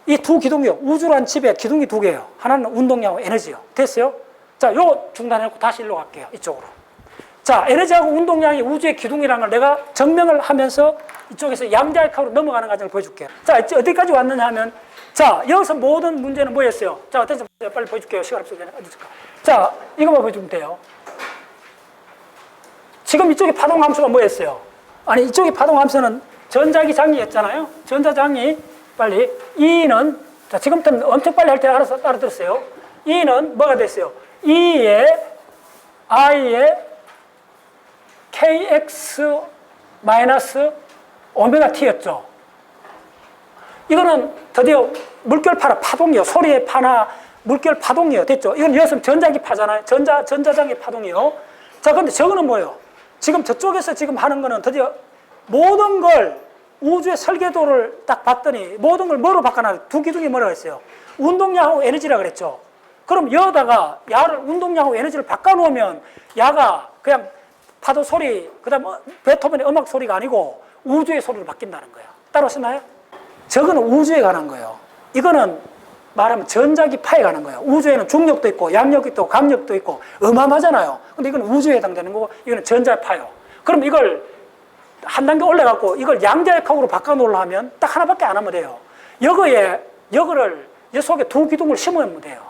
[SPEAKER 1] 이 두 기둥이요. 우주란 집에 기둥이 두 개예요. 하나는 운동량하고 에너지요. 됐어요? 자, 요거 중단해놓고 다시 일로 갈게요. 이쪽으로. 자, 에너지하고 운동량이 우주의 기둥이라는 걸 내가 증명을 하면서 이쪽에서 양자역학으로 넘어가는 과정을 보여줄게요. 자, 어디까지 왔느냐 하면, 자, 여기서 모든 문제는 뭐였어요? 자, 어떤 빨리 보여줄게요. 시간 없어서. 자, 이거만 보여주면 돼요. 지금 이쪽에 파동함수가 뭐였어요? 아니, 이쪽에 파동함수는 전자기 장이었잖아요. 전자장이 빨리 E는, 자, 지금부터는 엄청 빨리 할 때 알아들었어요. E는 뭐가 됐어요? E에 I에 kx 마이너스 오메가 t였죠. 이거는 드디어 물결파라 파동이요. 소리의 파나 물결 파동이요. 됐죠? 이건 여기서 전자기 파잖아요. 전자장의 파동이요. 자, 근데 저거는 뭐예요? 지금 저쪽에서 지금 하는 거는 드디어 모든 걸 우주의 설계도를 딱 봤더니 모든 걸 뭐로 바꿔놔요? 두 기둥이 뭐라고 했어요? 운동량하고 에너지라 그랬죠. 그럼 여기다가 야를 운동량하고 에너지를 바꿔놓으면 야가 그냥 파도 소리, 그 다음 베토벤의 음악 소리가 아니고 우주의 소리로 바뀐다는 거예요. 따라오시나요? 저거는 우주에 관한 거예요. 이거는 말하면 전자기 파에 관한 거예요. 우주에는 중력도 있고 양력도 있고 강력도 있고 어마어마하잖아요. 근데 이건 우주에 해당되는 거고 이거는 전자파요. 그럼 이걸 한 단계 올라가고 이걸 양자역학으로 바꿔놓으려 하면 딱 하나밖에 안 하면 돼요. 여거를 이 속에 두 기둥을 심으면 돼요.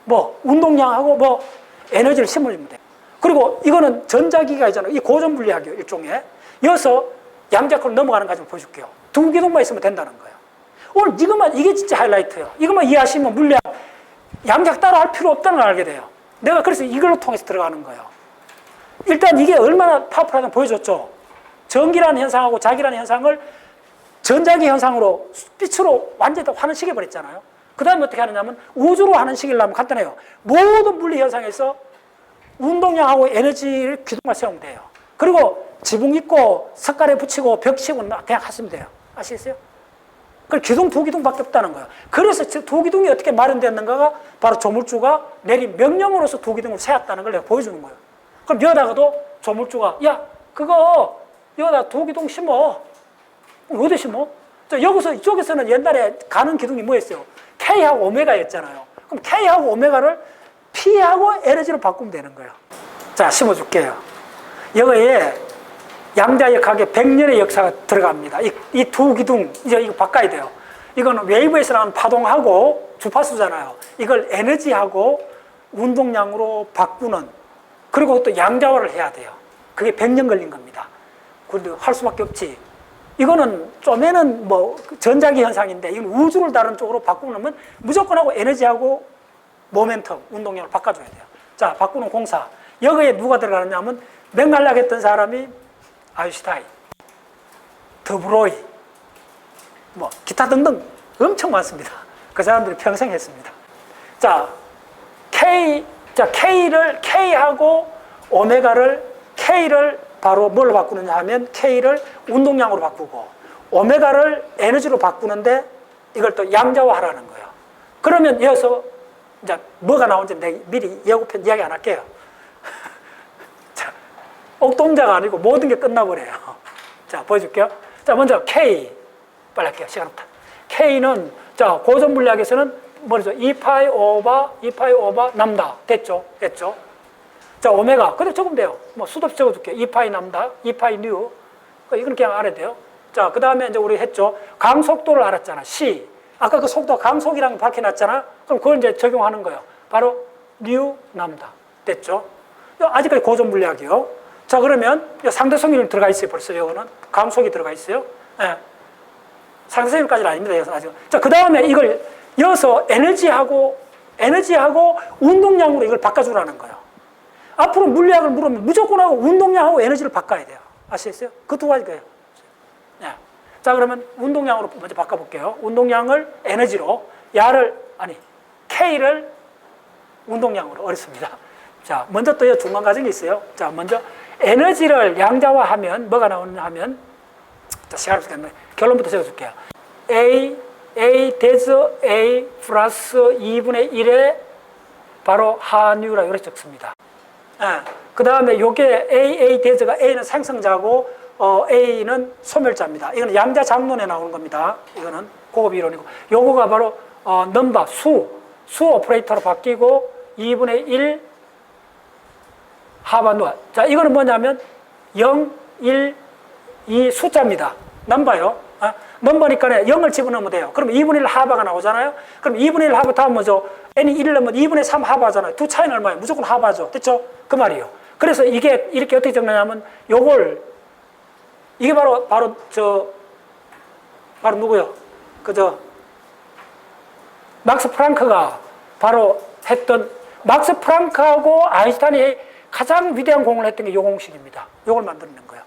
[SPEAKER 1] 뭐 운동량하고 뭐 에너지를 심으면 돼요. 그리고 이거는 전자기가 있잖아요. 이 고전분리학이요. 일종의. 여기서 양자역학으로 넘어가는 과정을 보여줄게요. 두 기둥만 있으면 된다는 거예요. 오늘 이게 진짜 하이라이트예요. 이것만 이해하시면 물리학 양자역 따로 할 필요 없다는 걸 알게 돼요. 내가 그래서 이걸로 통해서 들어가는 거예요. 일단 이게 얼마나 파워풀한지 보여줬죠. 전기라는 현상하고 자기라는 현상을 전자기 현상으로 빛으로 완전히 다 환원시켜버렸잖아요. 그 다음에 어떻게 하느냐면 우주로 환원시키려면 간단해요. 모든 물리 현상에서 운동량하고 에너지를 기둥만 세우면 돼요. 그리고 지붕 있고 석가래 붙이고 벽 치고 그냥 하시면 돼요. 아시겠어요? 그 기둥 두 기둥밖에 없다는 거예요. 그래서 두 기둥이 어떻게 마련됐는가가 바로 조물주가 내린 명령으로서 두 기둥을 세웠다는 걸 내가 보여주는 거예요. 그럼 여기다가도 조물주가 야 그거 여기다 두 기둥 심어. 어디 심어? 여기서 이쪽에서는 옛날에 가는 기둥이 뭐였어요? K하고 오메가였잖아요. 그럼 K하고 오메가를 P하고 에너지로 바꾸면 되는 거예요. 자, 심어줄게요. 여기에 양자역학의 100년의 역사가 들어갑니다. 이 두 기둥, 이제 이거 바꿔야 돼요. 이거는 웨이브에서 나오는 파동하고 주파수잖아요. 이걸 에너지하고 운동량으로 바꾸는, 그리고 또 양자화를 해야 돼요. 그게 100년 걸린 겁니다. 그런데 할 수밖에 없지. 이거는 좀에는 뭐 전자기 현상인데 이건 우주를 다른 쪽으로 바꾸려면 무조건 하고 에너지하고 모멘텀, 운동량을 바꿔줘야 돼요. 자, 바꾸는 공사. 여기에 누가 들어가느냐 하면 맥락했던 사람이 아인슈타인, 드브로이, 뭐 기타 등등 엄청 많습니다. 그 사람들이 평생 했습니다. 자, K하고 오메가를 K를 바로 뭘로 바꾸느냐 하면 K를 운동량으로 바꾸고 오메가를 에너지로 바꾸는데 이걸 또 양자화하라는 거예요. 그러면 여기서 이제 뭐가 나오는지 내가 미리 예고편 이야기 안 할게요. 자, 옥동자가 아니고 모든 게 끝나버려요. 자, 보여줄게요. 자, 먼저 K. 빨리 할게요. 시간 없다. K는, 자, 고전 물리학에서는 뭐죠? 2파이 오버 남다. 됐죠? 자, 오메가. 그대로 적으면 돼요. 뭐 수도 없이 적어줄게요. 2파이 남다, 2파이 뉴. 이건 그냥 알아야 돼요. 자, 그 다음에 이제 우리 했죠. 강속도를 알았잖아. C. 아까 그 속도 강속이라는 거 밝혀놨잖아. 그럼 그걸 이제 적용하는 거예요. 바로 뉴 남다. 됐죠? 아직까지 고전 물리학이요. 자, 그러면 상대성이 들어가 있어요. 벌써 이거는 강속이 들어가 있어요. 예. 상대성까지는 아닙니다. 여기서 아직. 자, 그 다음에 이걸 이어서 에너지하고 운동량으로 이걸 바꿔주라는 거예요. 앞으로 물리학을 물으면 무조건 하고 운동량하고 에너지를 바꿔야 돼요. 아시겠어요? 그 두 가지 거예요. 네. 자, 그러면 운동량으로 먼저 바꿔볼게요. 운동량을 에너지로, K를 운동량으로 어렵습니다. 자, 먼저 또 중간 과정이 있어요. 자, 먼저 에너지를 양자화하면 뭐가 나오느냐 하면, 자, 시간 없으니까 결론부터 세워줄게요. A 대저 A 플러스 2분의 1의 바로 하뉴라 이렇게 적습니다. 그 다음에 요게 A 대저가 A는 생성자고 A는 소멸자입니다. 이거는 양자 장론에 나오는 겁니다. 이거는 고급 이론이고, 요거가 바로 넘버 수 오퍼레이터로 바뀌고 2분의 1 하바 누아. 자, 이거는 뭐냐면 0, 1, 2 숫자입니다. 넘버요. 넘버니까 0을 집어넣으면 돼요. 그럼 2분의 1 하바가 나오잖아요. 그럼 2분의 1 하바 다음 뭐죠? n이 1을 넣으면 2분의 3 하바잖아요. 두 차이는 얼마예요? 무조건 하바죠. 됐죠? 그 말이에요. 그래서 이게 이렇게 어떻게 적느냐면 이게 바로 누구요? 막스 프랑크가 바로 했던, 막스 프랑크하고 아인슈타인이 가장 위대한 공을 했던 게 요 공식입니다. 요걸 만들어낸 거예요.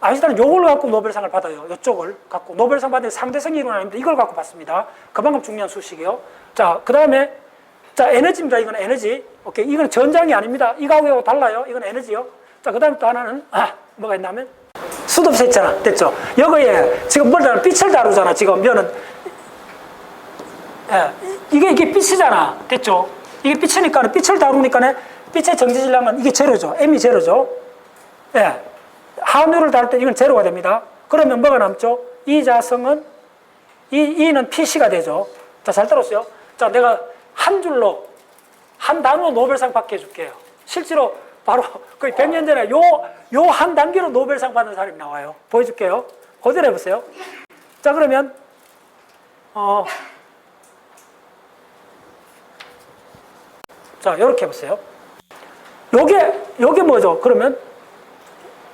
[SPEAKER 1] 아인슈타인은 요걸 갖고 노벨상을 받아요. 요쪽을 갖고 노벨상 받은 상대성이 이론 아닙니다. 이걸 갖고 받습니다. 그만큼 중요한 수식이요. 자, 그 다음에 자, 에너지입니다. 이건 에너지. 오케이. 이건 전장이 아닙니다. 이거하고 달라요. 이건 에너지요. 자, 그 다음에 또 하나는 뭐가 있냐면 수도세 있잖아. 됐죠? 여기에 지금 뭘 다루잖아. 빛을 다루잖아. 지금 면은 이게 빛이잖아. 됐죠? 이게 빛이니까 빛을 다루니까 빛의 정지질량은 이게 제로죠. M이 제로죠. 예. 한유를 다룰 때 이건 제로가 됩니다. 그러면 뭐가 남죠? 이 자성은 E는 PC가 되죠. 자, 잘 들었어요? 자, 내가 한 줄로 한 단어로 노벨상 받게 해줄게요. 실제로 바로 거의 100년 전에 요 한 단계로 노벨상 받은 사람이 나와요. 보여줄게요. 그대로 해보세요. 자, 그러면 자, 이렇게 해보세요. 요게 뭐죠? 그러면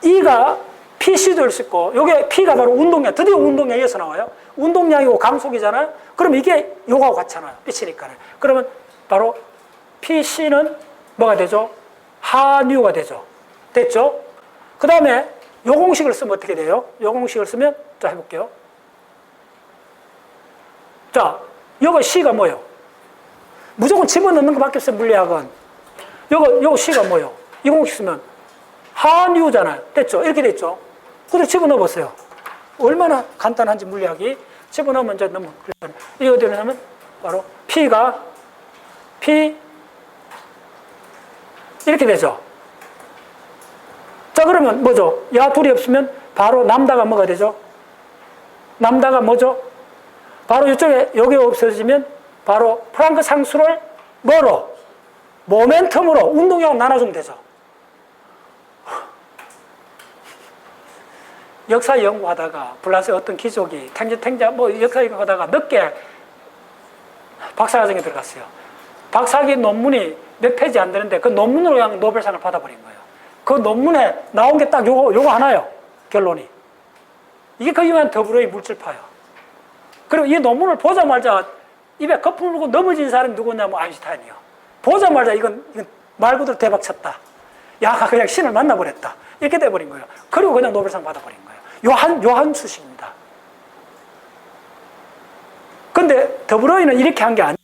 [SPEAKER 1] E가 PC도 일 수 있고, 요게 P가 바로 운동량, 드디어 운동량에서 나와요. 운동량이고 강속이잖아요. 그럼 이게 요거하고 같잖아요. 빛이니까. 그러면 바로 PC는 뭐가 되죠? 한유가 되죠. 됐죠? 그 다음에 요 공식을 쓰면 어떻게 돼요? 요 공식을 쓰면, 자, 해볼게요. 자, 요거 C가 뭐예요? 무조건 집어넣는 것밖에 없어요, 물리학은. 요거 C가 뭐예요? 이 공식 쓰면 한유잖아요. 됐죠? 이렇게 됐죠? 그대로 집어넣어 보세요. 얼마나 간단한지 물리학이. 집어넣으면 이제 너무, 이게 어디로 하면 바로 P가 P 이렇게 되죠. 자, 그러면 뭐죠? 야 둘이 없으면 바로 남다가 뭐가 되죠? 남다가 뭐죠? 바로 이쪽에 여기 없어지면 바로 플랑크 상수를 뭐로? 모멘텀으로 운동량으로 나눠주면 되죠. 역사 연구하다가 불란스의 어떤 귀족이 탱자 뭐 역사 연구하다가 늦게 박사과정에 들어갔어요. 박사학위 논문이 몇 페이지 안 되는데 그 논문으로 그냥 노벨상을 받아버린 거예요. 그 논문에 나온 게 딱 요거 하나요. 결론이. 이게 그 유명한 더브로이 물질파예요. 그리고 이 논문을 보자마자 입에 거품 물고 넘어진 사람이 누구냐면 아인슈타인이요. 보자마자 이건 말 그대로 대박 쳤다. 야가 그냥 신을 만나버렸다. 이렇게 돼버린 거예요. 그리고 그냥 노벨상 받아버린 거예요. 요 한 수식입니다. 근데 더브로이는 이렇게 한 게 아니에요.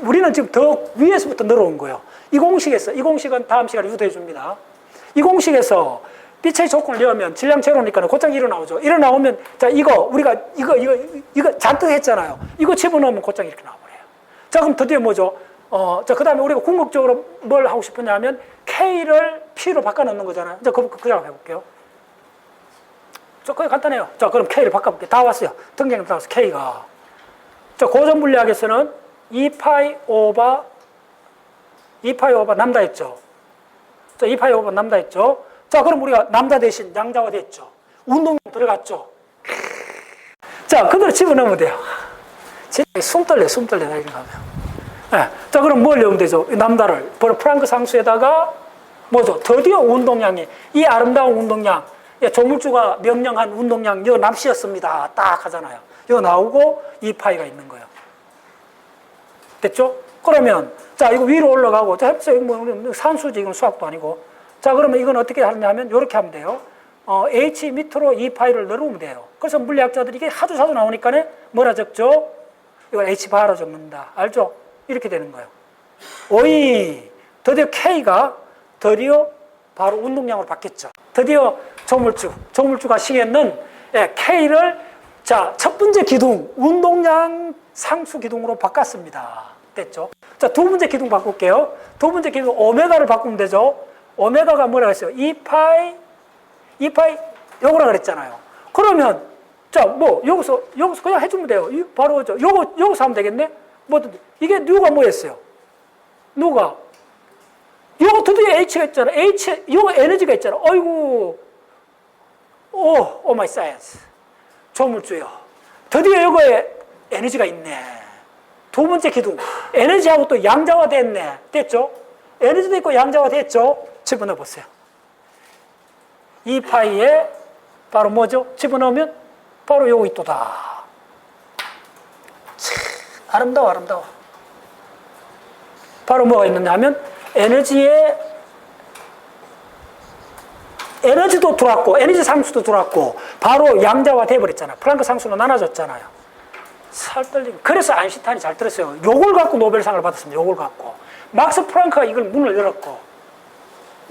[SPEAKER 1] 우리는 지금 더 위에서부터 늘어온 거예요. 이 공식은 다음 시간에 유도해 줍니다. 이 공식에서 빛의 조건을 넣으면 질량 제로니까 곧장 일어나오죠. 일어나오면, 자, 우리가 이거 잔뜩 했잖아요. 이거 집어넣으면 곧장 이렇게 나와버려요. 자, 그럼 드디어 뭐죠? 자, 그 다음에 우리가 궁극적으로 뭘 하고 싶었냐면, K를 P로 바꿔 넣는 거잖아요. 자, 그냥 해볼게요. 자, 그게 간단해요. 자, 그럼 K를 바꿔볼게요. 다 왔어요. 등장이 다 왔어요. K가. 자, 고전 물리학에서는 2파이 오버 남다 했죠. 자, 2파이 오버 남다 했죠. 자, 그럼 우리가 남자 대신 양자화 됐죠. 운동량 들어갔죠. 자, 그대로 집어넣으면 돼요. 진짜 숨 떨려, 이렇게 하면. 네. 자, 그럼 뭘 넣으면 되죠? 남다를. 플랑크 상수에다가 뭐죠? 드디어 운동량이, 이 아름다운 운동량, 조물주가 명령한 운동량, 이거 납시였습니다. 딱 하잖아요. 이거 나오고 2파이가 있는 거예요. 됐죠? 그러면, 자, 이거 위로 올라가고, 자, 해보세요. 뭐, 산수지, 이건 수학도 아니고. 자, 그러면 이건 어떻게 하느냐 하면, 이렇게 하면 돼요. H 밑으로 2파이를 넣으면 돼요. 그래서 물리학자들이 이게 하도 자주 나오니까 뭐라 적죠? 이걸 H바로 적는다. 알죠? 이렇게 되는 거예요. 오이, 드디어 K가 드디어 바로 운동량으로 바뀌었죠. 드디어 조물주가 시켰는 K를 자, 첫 번째 기둥, 운동량 상수 기둥으로 바꿨습니다. 됐죠? 자, 두 번째 기둥 바꿀게요. 두 번째 기둥, 오메가를 바꾸면 되죠? 오메가가 뭐라고 했어요? 2파이, 요거라 그랬잖아요. 그러면, 자, 뭐, 여기서 그냥 해주면 돼요. 바로, 여기서 하면 되겠네? 이게 누가 뭐였어요? 누가? 요거 드디어 H가 있잖아. 요거 에너지가 있잖아. 어이구. 오 마이 사이언스. 조물주요. 드디어 요거에 에너지가 있네. 두 번째 기둥. 에너지하고 또 양자화 됐네. 됐죠? 에너지도 있고 양자화 됐죠? 집어넣어 보세요. 2파이에 바로 뭐죠? 집어넣으면 바로 요거 있도다. 참, 아름다워. 바로 뭐가 있느냐 하면 에너지의 에너지도 들어왔고, 에너지 상수도 들어왔고, 바로 양자화 돼버렸잖아요. 플랑크 상수로 나눠졌잖아요. 살떨리고. 그래서 아인슈타인이 잘 들었어요. 요걸 갖고 노벨상을 받았습니다. 요걸 갖고. 막스 플랑크가 이걸 문을 열었고,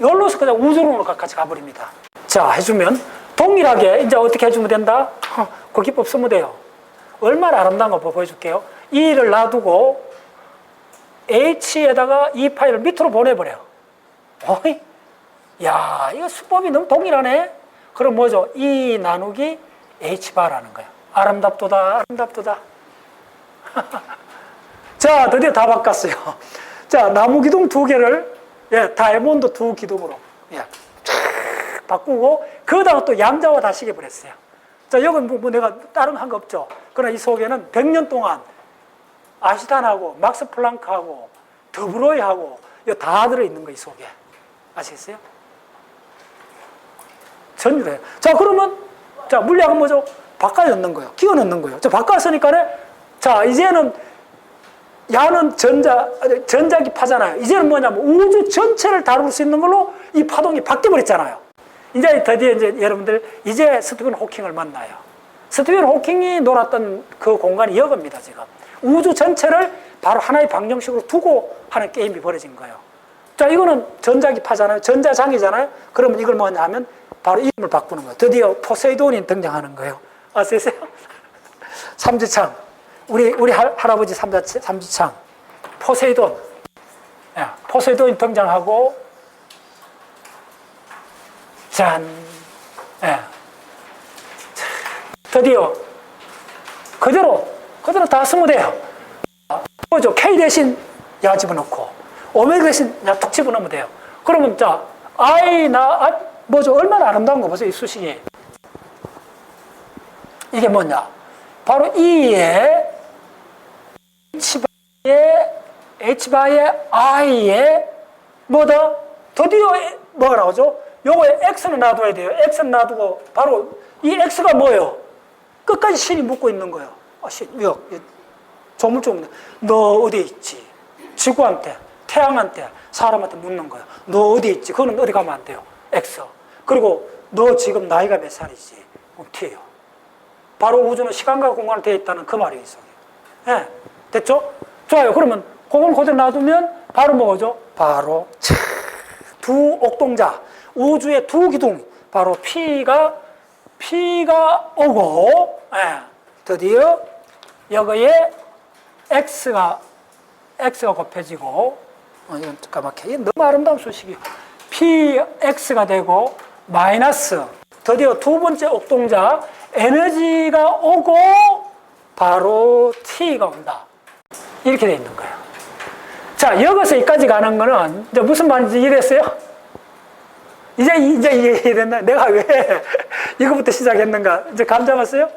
[SPEAKER 1] 열로서 그냥 우주론으로 같이 가버립니다. 자, 해주면, 동일하게, 이제 어떻게 해주면 된다? 그 기법 쓰면 돼요. 얼마나 아름다운 거 보여줄게요. E를 놔두고, H에다가 E 파일을 밑으로 보내버려요. 어이? 야, 이거 수법이 너무 동일하네? 그럼 뭐죠? E 나누기 H 바라는 거예요. 아름답도다, 아름답도다. 자, 드디어 다 바꿨어요. 자, 나무 기둥 2개를, 예, 다이아몬드 2기둥으로, 예, 바꾸고, 그러다가 또 양자화 다 시켜버렸어요. 자, 여긴 뭐 내가 다른 한 거 없죠. 그러나 이 속에는 100년 동안 아인슈타인하고 막스 플랑크하고 드브로이하고 이거 다 들어있는 거, 이 속에. 아시겠어요? 전율해요. 자, 그러면, 자, 물리학은 뭐죠? 바꿔 넣는 거예요. 끼워 넣는 거예요. 자, 바꿨으니까, 자, 이제는, 야는 전자기 파잖아요. 이제는 뭐냐면 우주 전체를 다룰 수 있는 걸로 이 파동이 바뀌어버렸잖아요. 이제 드디어 이제 여러분들, 이제 스티븐 호킹을 만나요. 스티븐 호킹이 놀았던 그 공간이 여기입니다, 지금. 우주 전체를 바로 하나의 방정식으로 두고 하는 게임이 벌어진 거예요. 자, 이거는 전자기파잖아요. 전자장이잖아요. 그러면 이걸 뭐냐 하면 바로 이름을 바꾸는 거예요. 드디어 포세이돈이 등장하는 거예요. 아세요? 삼지창. 우리 할아버지 삼지창. 포세이돈. 예, 포세이돈이 등장하고, 짠. 예. 드디어 그대로 다 쓰면 돼요. 뭐죠? K 대신 야 집어넣고, 오메가 대신 야 툭 집어넣으면 돼요. 그러면 자, 뭐죠? 얼마나 아름다운 거 보세요, 이 수식이. 이게 뭐냐? 바로 E에 H바의 I에 뭐다? 드디어 뭐가 나오죠? 요거에 X는 놔둬야 돼요. X는 놔두고 바로 이 X가 뭐예요? 끝까지 신이 묶고 있는 거예요. 신, 조물조물. 너 어디 있지? 지구한테, 태양한테, 사람한테 묻는 거예요. 너 어디 있지? 그거는 어디 가면 안 돼요. X. 그리고 너 지금 나이가 몇 살이지? T예요. 바로 우주는 시간과 공간으로 되어 있다는 그 말이 있어요. 예, 됐죠? 좋아요. 그러면 그걸 그대로 놔두면 바로 뭐죠? 바로 두 옥동자, 우주의 두 기둥, 바로 P가 오고, 예, 드디어 여기에 X가 곱해지고, 이건 까맣게, 너무 아름다운 수식이에요. PX가 되고, 마이너스, 드디어 두 번째 옥동자, 에너지가 오고, 바로 T가 온다. 이렇게 되어 있는 거예요. 자, 여기서 여기까지 가는 거는, 이제 무슨 말인지 이해됐어요? 이제 이해됐나? 내가 왜 이거부터 시작했는가? 이제 감 잡았어요?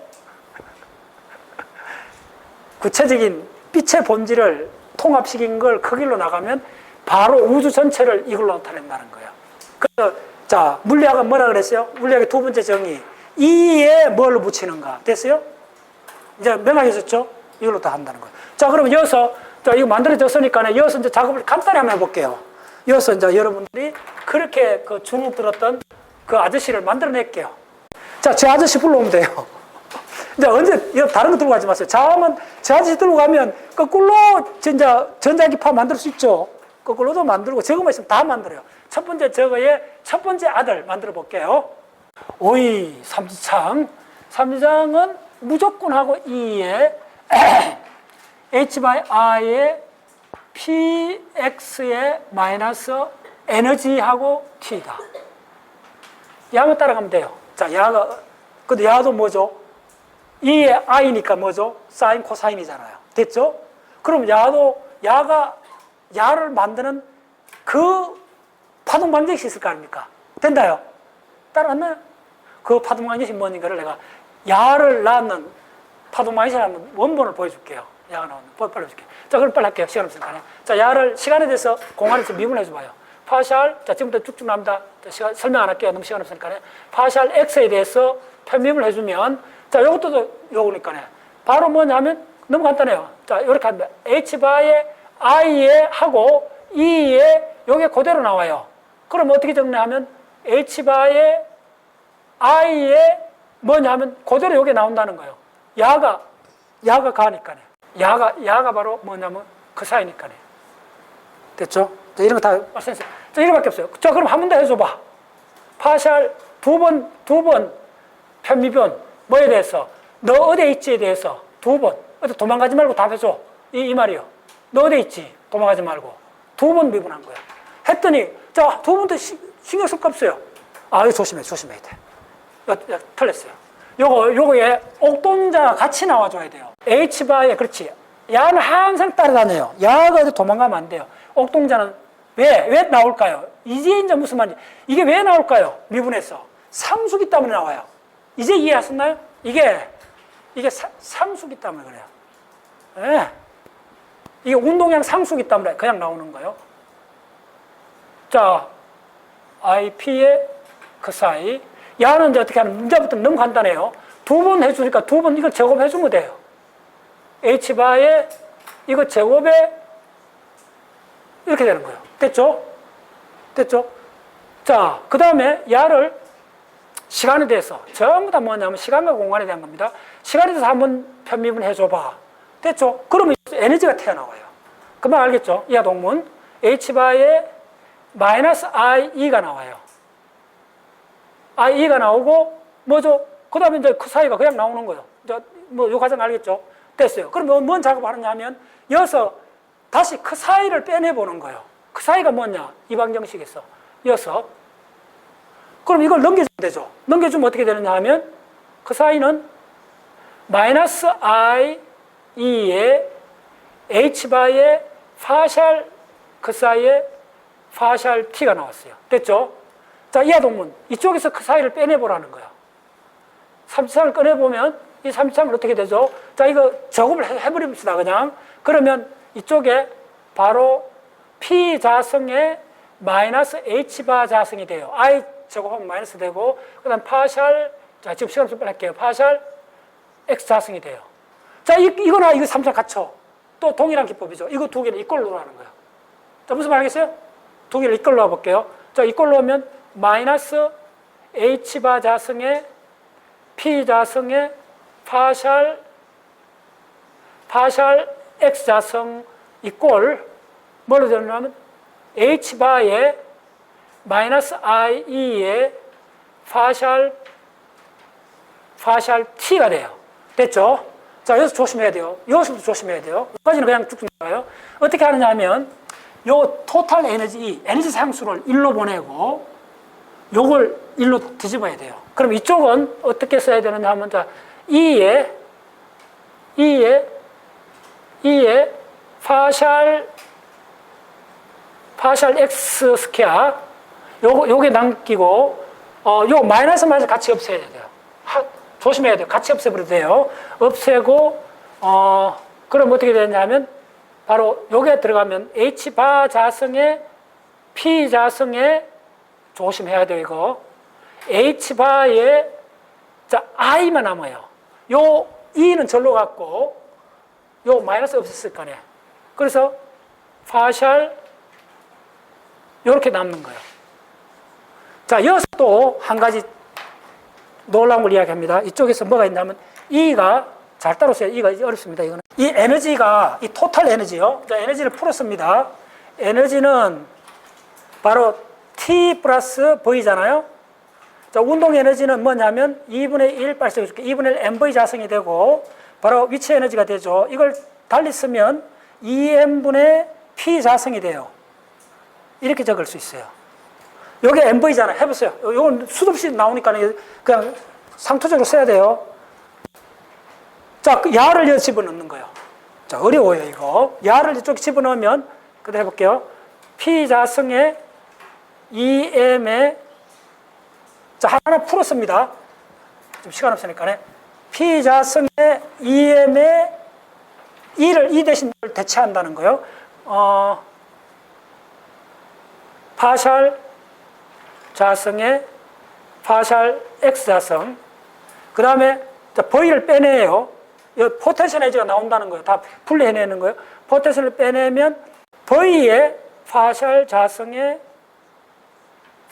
[SPEAKER 1] 구체적인 빛의 본질을 통합시킨 걸 그 길로 나가면 바로 우주 전체를 이걸로 나타낸다는 거예요. 그래서, 자, 물리학은 뭐라 그랬어요? 물리학의 두 번째 정의. E에 뭘 붙이는가? 됐어요? 이제 명확해졌죠? 이걸로 다 한다는 거예요. 자, 그러면 이어서, 자, 이거 만들어졌으니까 이어서 이제 작업을 간단히 한번 해볼게요. 이어서 이제 여러분들이 그렇게 그 주눅 들었던 그 아저씨를 만들어낼게요. 자, 저 아저씨 불러오면 돼요. 이제 언제, 다른 거 들고 가지 마세요. 자면, 저 아저씨 들고 가면 거꾸로 진짜 전자기파 만들 수 있죠. 거꾸로도 만들고, 저거만 있으면 다 만들어요. 첫 번째 저거의 첫 번째 아들 만들어 볼게요. 오이, 삼지창. 삼지창은 무조건 하고 E에 H/I에 PX에 마이너스 에너지하고 T다. 야만 따라가면 돼요. 자, 근데 야도 뭐죠? E에 I니까 뭐죠? 사인, 코사인이잖아요. 됐죠? 그럼 야를 만드는 그 파동 방정식이 있을 거 아닙니까? 된다요? 따라왔나요? 그 파동 방정식이 뭔가를 내가 야를 낳는 파동 방정식을 한번 원본을 보여줄게요. 야가 나오는 빨리 보여줄게요. 자, 그럼 빨리 할게요. 시간 없으니까. 자, 야를 시간에 대해서 공간에서 미분해 줘봐요. 파샬, 자, 지금부터 쭉쭉 나옵니다. 자, 설명 안 할게요. 너무 시간 없으니까. 파샬 X에 대해서 편미분을 해주면, 자, 요것도 요거니까. 바로 뭐냐면, 너무 간단해요. 자, 이렇게 합니다. H바에 I에 하고 E에 요게 그대로 나와요. 그럼 어떻게 정리하면 H바에 I에 뭐냐 하면 그대로 여기 나온다는 거예요. 야가 가니까요. 야가 바로 뭐냐면 그 사이니까요. 됐죠? 자, 이런 거 다 말씀했어요. 자, 이거밖에 없어요. 자, 그럼 한 번 더 해줘봐. 파샬 두 번 편미분 뭐에 대해서? 너 어디에 있지에 대해서 두 번. 어디 도망가지 말고 답해줘. 이 말이요. 너 어디에 있지? 도망가지 말고. 두 번 미분한 거야. 했더니 자, 두 번도 신경 쓸 거 없어요. 아, 이거 조심해야 돼. 틀렸어요. 요거에 옥동자가 같이 나와줘야 돼요. H바에, 그렇지. 야는 항상 따라다녀요. 야가 어디 도망가면 안 돼요. 옥동자는 왜 나올까요? 이제 무슨 말인지. 이게 왜 나올까요? 미분에서. 상수기 때문에 나와요. 이제 이해하셨나요? 이게 상수기 때문에 그래요. 네. 이게 운동량 상수기 때문에 그냥 나오는 거예요. 자, IP의 그 사이. 야는 이제 어떻게 하는, 문제부터 너무 간단해요. 두 번 해주니까 두 번 이거 제곱해주면 돼요. H바에 이거 제곱에 이렇게 되는 거예요. 됐죠? 자, 그 다음에 야를 시간에 대해서 전부 다 뭐냐면 시간과 공간에 대한 겁니다. 시간에 대해서 한번 편미분 해줘봐. 됐죠? 그러면 에너지가 튀어나와요. 금방 알겠죠? 이하 동문 H바에 마이너스 IE가 나와요. IE가 나오고 뭐죠? 그 다음에 이제 그 사이가 그냥 나오는 거예요. 뭐 요 과정 알겠죠? 됐어요. 그럼 뭔 작업하느냐 하면 여기서 다시 그 사이를 빼내보는 거예요. 그 사이가 뭐냐? 이 방정식에서 여기서 그럼 이걸 넘겨주면 되죠. 넘겨주면 어떻게 되느냐 하면 그 사이는 마이너스 IE에 H바의 파샬 그 사이에 파샬 T가 나왔어요. 됐죠? 자, 이하 동문 이쪽에서 그 사이를 빼내보라는 거예요. 33을 꺼내보면 이 33은 어떻게 되죠? 자, 이거 작업을 해버립시다 그냥. 그러면 이쪽에 바로 P 자성의 마이너스 H바 자성이 돼요. I 제곱하면 마이너스 되고 그 다음 파샬, 자, 지금 시간 좀 빨리 할게요. 파샬 X 자성이 돼요. 자, 이거나 이거 33 갖춰. 또 동일한 기법이죠. 이거 두 개는 이꼴로 하는 거예요. 자, 무슨 말 알겠어요? 두 개를 이꼴로 해볼게요. 자, 이꼴로 하면 마이너스 H바 자성의 P 자성의 파샬 X 자성 이꼴 뭐로 되냐면 H바의 마이너스 IE의 파샬 T가 돼요. 됐죠? 자, 여기서 조심해야 돼요. 여기서도 조심해야 돼요. 여기까지는 그냥 쭉쭉 나가요. 어떻게 하느냐 하면 요 토탈 에너지 상수를 1로 보내고 요걸 1로 뒤집어야 돼요. 그럼 이쪽은 어떻게 써야 되느냐 하면 자, E에 파샬 X 스퀘어 요게 남기고 요 마이너스 같이 없애야 돼요. 조심해야 돼요. 같이 없애버려도 돼요. 없애고 그럼 어떻게 되냐면 바로 요게 들어가면 H바 자성에 P 자성에 조심해야 돼요. 이거 H바에 자 I만 남아요. 요 E는 절로 갔고 요 마이너스 없었을 거네. 그래서 파샬 요렇게 남는 거예요. 자, 여기서 또 한 가지 놀라운 걸 이야기합니다. 이쪽에서 뭐가 있냐면 E가 잘 따라오세요. E가 어렵습니다. 이거는 이 에너지가 이 토탈 에너지요. 자, 에너지를 풀었습니다. 에너지는 바로 T 플러스 V잖아요. 자, 운동 에너지는 뭐냐면 2분의 1 발생해줄게. 2분의 1 mv 자성이 되고 바로 위치 에너지가 되죠. 이걸 달리 쓰면 2m분의 p 자성이 돼요. 이렇게 적을 수 있어요. 여기 mv잖아요. 해보세요. 이건 수도 없이 나오니까 그냥 상투적으로 써야 돼요. 자, 야를 여기 집어넣는 거예요. 자, 어려워요, 이거. 야를 이쪽에 집어넣으면, 그대로 해볼게요. p 자성의 2m에, 자, 하나 풀었습니다. 좀 시간 없으니까. p 자성의 2m에 2 대신 대체한다는 거예요. 파샬 자성의 파샬 X 자성. 그 다음에 V를 빼내요. 포텐셜 에너지가 나온다는 거예요. 다 분리해내는 거예요. 포텐셜을 빼내면 V의 파샬 자성의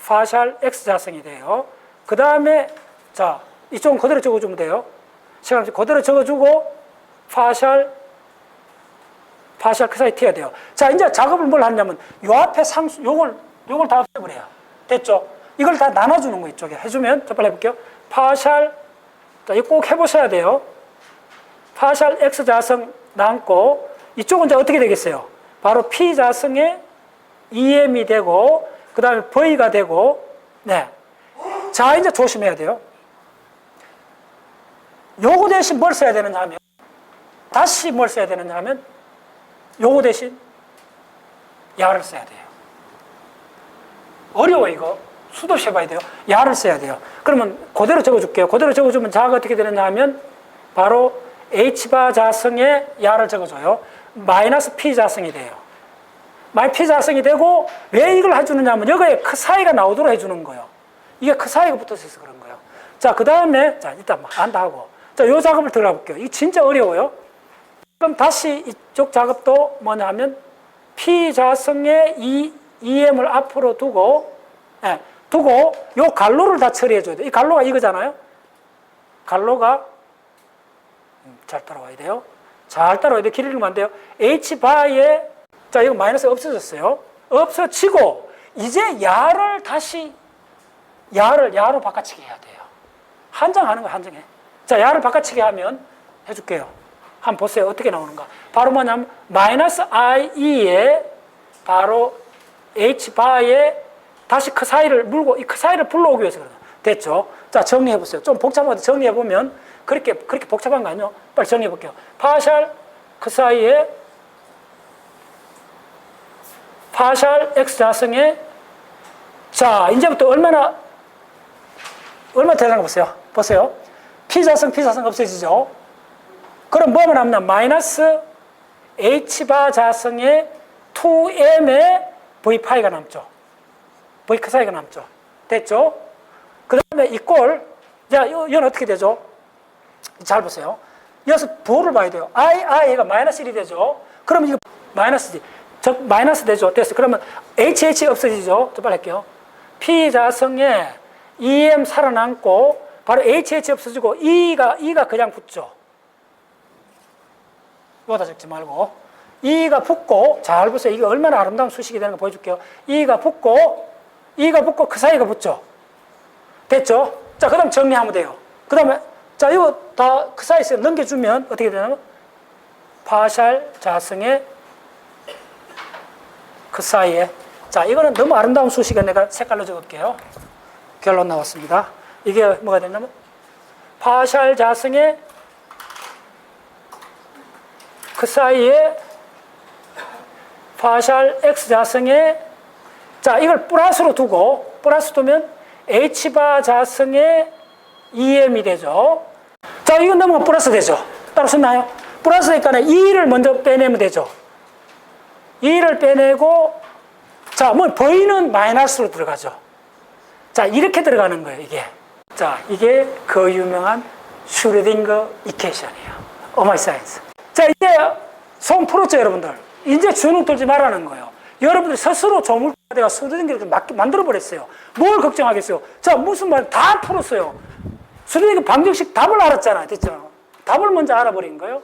[SPEAKER 1] 파샬 X 자성이 돼요. 그 다음에 자, 이쪽은 그대로 적어주면 돼요. 시간 그대로 적어주고, 파샬 그 사이 t야 돼요. 자, 이제 작업을 뭘 하냐면, 요 앞에 상수, 요걸 다 없애버려요. 됐죠? 이걸 다 나눠주는 거 이쪽에 해주면, 자, 빨리 해볼게요. 파샬, 자, 이거 꼭 해보셔야 돼요. 파샬 x 자승 남고, 이쪽은 이제 어떻게 되겠어요? 바로 p 자승의 em이 되고, 그 다음에 v가 되고, 네. 자, 이제 조심해야 돼요. 요거 대신 뭘 써야 되느냐 하면, 다시 뭘 써야 되느냐 하면, 요거 대신 야를 써야 돼요. 어려워, 이거. 수도시 해봐야 돼요. 야를 써야 돼요. 그러면 그대로 적어줄게요. 그대로 적어주면 자가 어떻게 되느냐 하면, 바로 h바 자승에 야를 적어줘요. 마이너스 p 자승이 돼요. p 자승이 되고, 왜 이걸 해주느냐 하면, 여기에 그 사이가 나오도록 해주는 거예요. 이게 그 사이가 붙어서 있어서 그런 거예요. 자, 그 다음에, 자, 일단 막 안다 하고. 자, 요 작업을 들어가 볼게요. 이거 진짜 어려워요. 그럼 다시 이쪽 작업도 뭐냐 하면, P 자승의 EM을 앞으로 두고, 예, 두고, 요 갈로를 다 처리해줘야 돼요. 이 갈로가 이거잖아요. 갈로가, 잘 따라와야 돼요. 잘 따라와야 돼요. 길이 읽으면 안 돼요. H바에, 자, 이거 마이너스 없어졌어요. 없어지고, 이제 야를 다시, 야로 바꿔치기 해야 돼요. 한정하는 거 한정해. 자, 야를 바꿔치기 하면 해줄게요. 한번 보세요. 어떻게 나오는가. 바로 뭐냐면 마이너스 IE에 바로 H바에 다시 그 사이를 물고 이 그 사이를 불러오기 위해서 그래요. 됐죠? 자, 정리해 보세요. 좀 복잡한데 정리해 보면 그렇게 복잡한 거 아니에요. 빨리 정리해 볼게요. 파샬 그 사이에 파샬 X 자승에 자, 이제부터 얼마나 대단한 거 보세요. 보세요. P자승 없어지죠? 그럼 뭐만 남냐? 마이너스 H바 자승의 2M의 V파이가 남죠. V 그 사이가 남죠. 됐죠? 그 다음에 이꼴, 자, 이건 어떻게 되죠? 잘 보세요. 여기서 부호를 봐야 돼요. I가 마이너스 1이 되죠? 그럼 이거 마이너스지. 즉, 마이너스 되죠? 됐어. 그러면 HH 없어지죠? 좀 빨리 할게요. P자승에 EM 살아남고, 바로 HH 없어지고, E가 그냥 붙죠. 이거다 적지 말고. E가 붙고, 잘 보세요. 이게 얼마나 아름다운 수식이 되는 거 보여줄게요. E가 붙고 그 사이가 붙죠. 됐죠? 자, 그 다음 정리하면 돼요. 그 다음에, 자, 이거 다 그 사이에 넘겨주면 어떻게 되냐면, 파샬 자승의 그 사이에. 자, 이거는 너무 아름다운 수식은 내가 색깔로 적을게요. 결론 나왔습니다. 이게 뭐가 되냐면, 파샬 자승의 그 사이에 파샬 X 자승에 자, 이걸 플러스로 두고, 플러스 두면 H바 자승의 EM이 되죠. 자, 이건 넘어가 플러스 되죠. 따라서나요? 플러스 되니까 2를 먼저 빼내면 되죠. 2를 빼내고, 자, 뭐, V는 마이너스로 들어가죠. 자, 이렇게 들어가는 거예요, 이게. 자, 이게 그 유명한 슈레딩거 이퀘이션이에요. 오마이 사이언스. 자, 이제 손 풀었죠, 여러분들? 이제 주눅 들지 말라는 거예요. 여러분들이 스스로 조물가대가 슈레딩거를 만들어버렸어요. 뭘 걱정하겠어요? 자, 무슨 말 다 풀었어요. 슈레딩거 방정식 답을 알았잖아요. 됐죠? 답을 먼저 알아버린 거예요.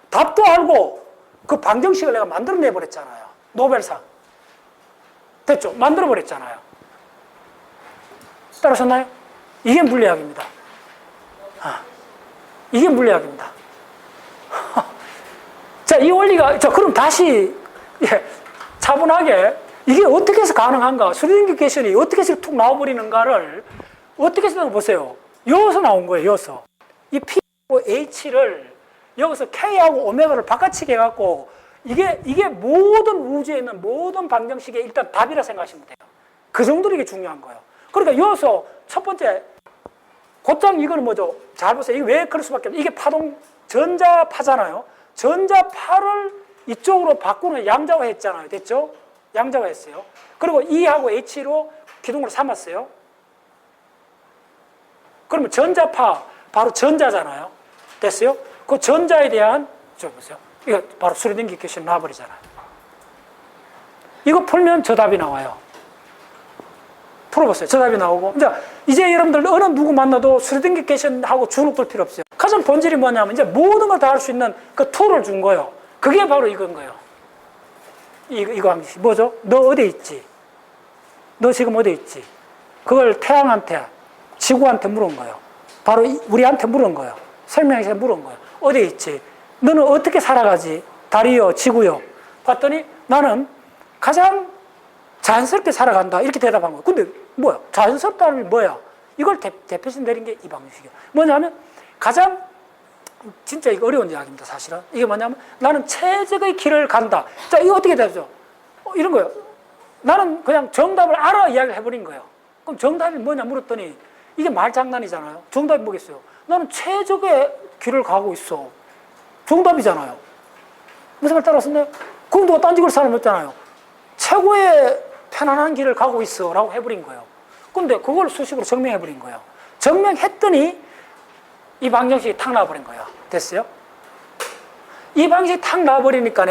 [SPEAKER 1] 답도 알고 그 방정식을 내가 만들어내버렸잖아요. 노벨상. 됐죠? 만들어버렸잖아요. 따라오셨나요? 이게 물리학입니다. 이게 물리학입니다. 자, 이 원리가, 자, 그럼 다시, 차분하게, 이게 어떻게 해서 가능한가? 슈레딩거 이퀘이션이 어떻게 해서 툭 나와버리는가를 어떻게 해서 보세요. 여기서 나온 거예요, 여기서. 이 P하고 H를 여기서 K하고 오메가를 바꿔치기 해갖고, 이게 모든 우주에 있는 모든 방정식의 일단 답이라 생각하시면 돼요. 그 정도로 이게 중요한 거예요. 그러니까 여기서 첫 번째, 곧장 이거는 뭐죠? 잘 보세요. 이게 왜 그럴 수밖에 없어요? 이게 파동, 전자파잖아요. 전자파를 이쪽으로 바꾸는 양자화 했잖아요. 됐죠? 양자화 했어요. 그리고 E하고 H로 기둥을 삼았어요. 그러면 전자파, 바로 전자잖아요. 됐어요? 그 전자에 대한, 저 보세요. 이거 바로 슈레딩거 이퀘이션 나와버리잖아요. 이거 풀면 저 답이 나와요. 풀어봤어요. 저 답이 나오고. 이제 여러분들 어느 누구 만나도 스리딩기케이션하고 주눅들 필요 없어요. 가장 본질이 뭐냐면 이제 모든 걸 다 할 수 있는 그 툴을 준 거예요. 그게 바로 이건 거예요. 이거 방식. 뭐죠? 너 어디 있지? 너 지금 어디 있지? 그걸 태양한테, 지구한테 물은 거예요. 바로 우리한테 물은 거예요. 생명에서 물은 거예요. 어디 있지? 너는 어떻게 살아가지? 달이요, 지구요. 봤더니 나는 가장 자연스럽게 살아간다. 이렇게 대답한 거예요. 근데 뭐야? 자연스럽다는 게 뭐야? 이걸 대표신 내린 게 이 방식이에요. 뭐냐면 가장 진짜 이거 어려운 이야기입니다, 사실은. 이게 뭐냐면 나는 최적의 길을 간다. 자, 이거 어떻게 되죠? 이런 거예요. 나는 그냥 정답을 알아 이야기를 해버린 거예요. 그럼 정답이 뭐냐 물었더니 이게 말장난이잖아요. 정답이 뭐겠어요? 나는 최적의 길을 가고 있어. 정답이잖아요. 무슨 말 따라왔었나요? 그럼 누가 딴짓을 사람 없잖아요. 최고의 편안한 길을 가고 있어 라고 해버린 거예요. 근데 그걸 수식으로 증명해버린 거예요. 증명했더니 이 방정식이 탁 나와버린 거예요. 됐어요? 이 방식이 탁 나와버리니까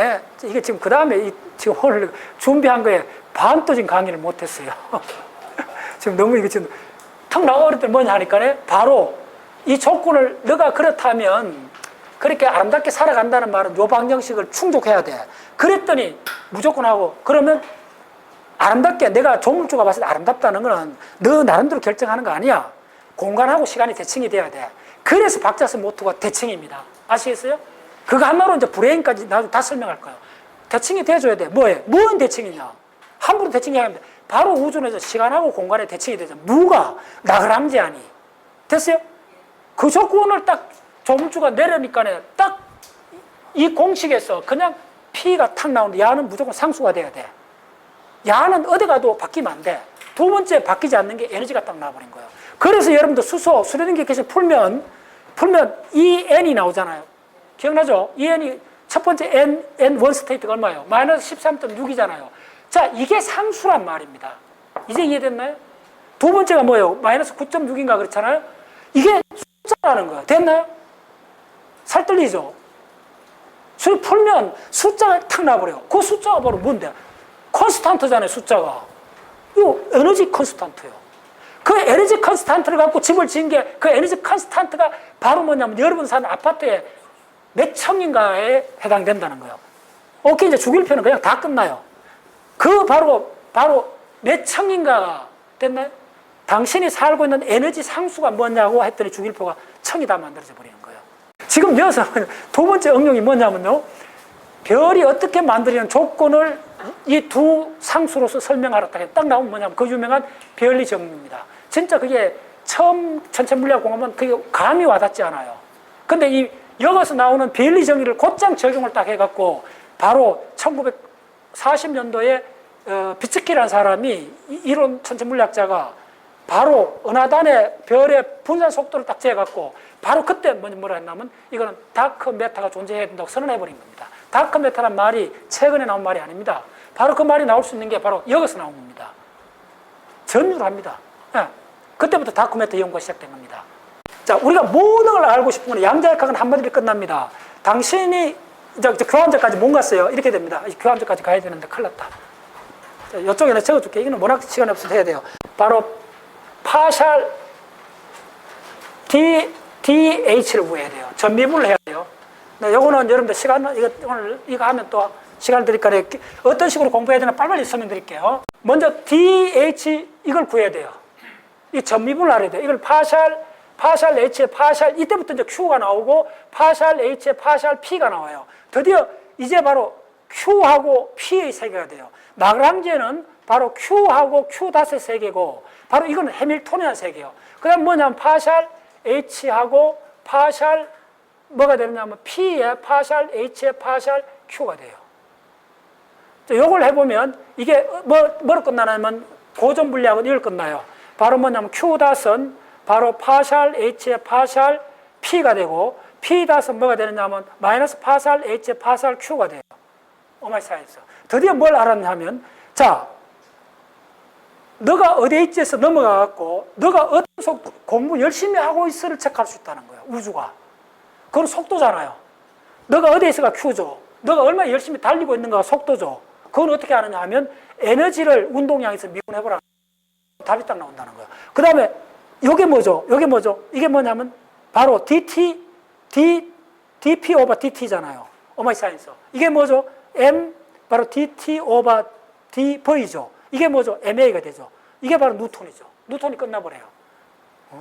[SPEAKER 1] 이게 지금 그 다음에 지금 오늘 준비한 거에 반도 지금 강의를 못했어요. 지금 너무 이거 지금 탁 나와버렸더니 뭐냐 하니까 바로 이 조건을 너가 그렇다면 그렇게 아름답게 살아간다는 말은 요 방정식을 충족해야 돼. 그랬더니 무조건 하고 그러면 아름답게 내가 조물주가 봤을 때 아름답다는 거는 너 나름대로 결정하는 거 아니야. 공간하고 시간이 대칭이 돼야 돼. 그래서 박자스 모토가 대칭입니다. 아시겠어요? 그거 하나로 이제 브레인까지 나중에 다 설명할 거예요. 대칭이 돼줘야 돼. 뭐에? 뭔 대칭이냐? 함부로 대칭이 하면 돼. 바로 우주는 시간하고 공간의 대칭이 되죠. 누가? 나그랑지아니. 됐어요? 그 조건을 딱 조물주가 내려니까 딱 이 공식에서 그냥 P가 탁 나오는데 야는 무조건 상수가 돼야 돼. 야는 어디 가도 바뀌면 안 돼. 두 번째 바뀌지 않는 게 에너지가 딱 나와버린 거예요. 그래서 여러분들 수소, 수렴기계에서 풀면 이 N이 나오잖아요. 기억나죠? 이 N이 첫 번째 N1 스테이트가 얼마예요? 마이너스 13.6이잖아요. 자, 이게 상수란 말입니다. 이제 이해됐나요? 두 번째가 뭐예요? 마이너스 9.6인가 그렇잖아요? 이게 숫자라는 거예요. 됐나요? 살떨리죠? 술 풀면 숫자가 탁 나와버려요. 그 숫자가 바로 뭔데? 컨스탄트잖아요, 숫자가. 이거 에너지 컨스탄트예요. 그 에너지 컨스탄트를 갖고 집을 지은 게 그 에너지 컨스탄트가 바로 뭐냐면 여러분 사는 아파트에 몇 층인가에 해당된다는 거예요. 오케이, 이제 주기율표는 그냥 다 끝나요. 그 바로 몇 층인가가 됐나요? 당신이 살고 있는 에너지 상수가 뭐냐고 했더니 주기율표가 층이 다 만들어져 버리는 거예요. 지금 여기서 두 번째 응용이 뭐냐면요. 별이 어떻게 만들어지는 조건을 이 두 상수로서 설명하랬다. 딱 나오면 뭐냐면 그 유명한 별리 정리입니다. 진짜 그게 처음 천체물리학 공부하면 그게 감이 와닿지 않아요. 근데 여기서 나오는 별리 정리를 곧장 적용을 딱 해갖고 바로 1940년도에 비츠키라는 사람이 이론 천체물리학자가 바로 은하단의 별의 분산 속도를 딱 재갖고 바로 그때 뭐라 했냐면 이거는 다크 메타가 존재해야 된다고 선언해버린 겁니다. 다크 메타란 말이 최근에 나온 말이 아닙니다. 바로 그 말이 나올 수 있는 게 바로 여기서 나온 겁니다. 전유를 합니다. 네. 그때부터 다크 메타 연구가 시작된 겁니다. 자, 우리가 모든 걸 알고 싶은 건 양자역학은 한마디로 끝납니다. 당신이 이제 교환자까지 못 갔어요. 이렇게 됩니다. 교환자까지 가야 되는데 큰일 났다. 자, 이쪽에는 적어줄게. 이거는 워낙 시간이 없어서 해야 돼요. 바로 파샬 DH를 구해야 돼요. 전미분을 해야 돼요. 네, 요거는 여러분들 오늘 이거 하면 또 시간을 드릴까 어떤 식으로 공부해야 되나 빨리빨리 설명드릴게요. 먼저 DH 이걸 구해야 돼요. 이 전미분을 알아야 돼요. 이걸 파샬 H의 파샬 이때부터 이제 Q가 나오고 파샬 H의 파샬 P가 나와요. 드디어 이제 바로 Q하고 P의 세계가 돼요. 나그랑지에는 바로 Q하고 Q-의 세계고 바로 이거는 해밀토니안 세계예요. 그 다음 뭐냐면 파샬 H하고 파샬 뭐가 되느냐면 P의 파샬 H의 파샬 Q가 돼요. 이걸 해보면 이게 뭐로 끝나냐면 고전 분리학은 이걸 끝나요. 바로 뭐냐면 Q-은 바로 파샬 H의 파샬 P가 되고 P-은 뭐가 되느냐면 마이너스 파샬 H의 파샬 Q가 돼요. 오마이사이즈. 드디어 뭘 알았냐면 자, 너가 어디에 있지에서 넘어가갖고 너가 어떤 속도 공부 열심히 하고 있어를 체크할 수 있다는 거예요. 우주가. 그건 속도잖아요. 너가 어디에 있어가 Q죠. 너가 얼마나 열심히 달리고 있는가가 속도죠. 그건 어떻게 하느냐 하면 에너지를 운동량에서 미분해보라. 답이 딱 나온다는 거예요. 그 다음에 이게 뭐죠? 이게 뭐냐면 바로 dp 오버 dt잖아요. 오마이 사이언스. 이게 뭐죠? m 바로 dt 오버 dv죠. 이게 뭐죠? ma가 되죠. 이게 바로 뉴턴이죠. 뉴턴이 끝나버려요.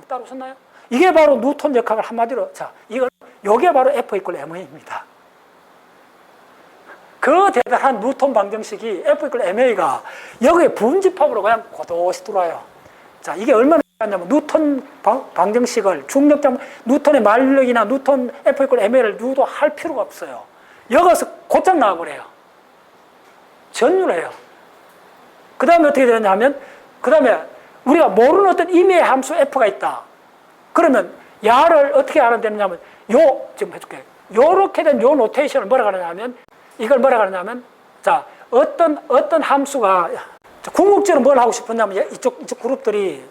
[SPEAKER 1] 따로 썼나요? 이게 바로 뉴턴 역학을 한마디로, 자, 요게 바로 F 이퀄 ma입니다. 그 대단한 뉴턴 방정식이 F 이퀄 ma가 여기에 분집합으로 그냥 고도시 들어와요. 자, 이게 얼마나 중요하냐면 뉴턴 방정식을 중력장, 뉴턴의 만력이나 뉴턴 F 이퀄 ma를 유도할 필요가 없어요. 여기서 곧장 나와버려요. 전율해요. 그 다음에 어떻게 되느냐면, 그 다음에 우리가 모르는 어떤 임의의 함수 F가 있다. 그러면 야를 어떻게 알아야 되느냐면, 지금 해줄게. 요렇게 된 요 노테이션을 뭐라 그러냐면, 이걸 뭐라 그러냐면, 자, 어떤 함수가, 궁극적으로 뭘 하고 싶었냐면, 이쪽 그룹들이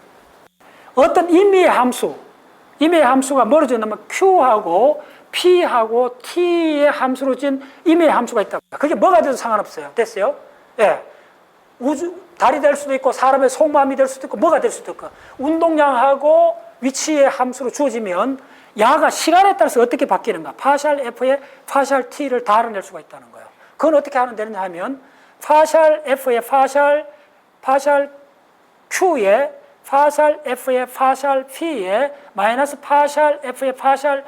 [SPEAKER 1] 어떤 임의의 함수가 뭐로 지냐면 Q하고 P하고 T의 함수로 진 임의의 함수가 있다. 그게 뭐가 돼도 상관없어요. 됐어요? 예. 달이 될 수도 있고, 사람의 속마음이 될 수도 있고, 뭐가 될 수도 있고, 운동량하고 위치의 함수로 주어지면, 야가 시간에 따라서 어떻게 바뀌는가? 파샬 F에 파샬 T를 달아낼 수가 있다는 거예요. 그건 어떻게 하면 되느냐 하면, 파샬 F에 파샬 Q에 파샬 F에 파샬 P에 마이너스 파샬 F에 파샬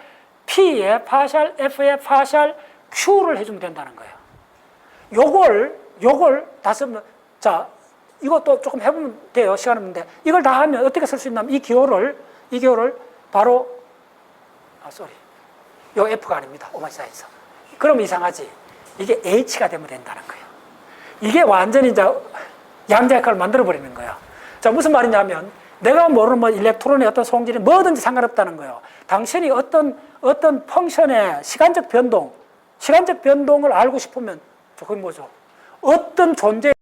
[SPEAKER 1] P에 파샬 F에 파샬 Q를 해주면 된다는 거예요. 요걸 다 쓰면, 자, 이것도 조금 해보면 돼요. 시간 없는데. 이걸 다 하면 어떻게 쓸 수 있냐면, 이 기호를 바로, 요 F가 아닙니다. 오마이 사이언스. 그럼 이상하지. 이게 H가 되면 된다는 거예요. 이게 완전히 이제 양자역학을 만들어버리는 거예요. 자, 무슨 말이냐면, 내가 모르는 뭐 일렉트론의 어떤 성질이 뭐든지 상관없다는 거예요. 당신이 어떤 펑션의 시간적 변동을 알고 싶으면, 그게 뭐죠? 어떤 존재의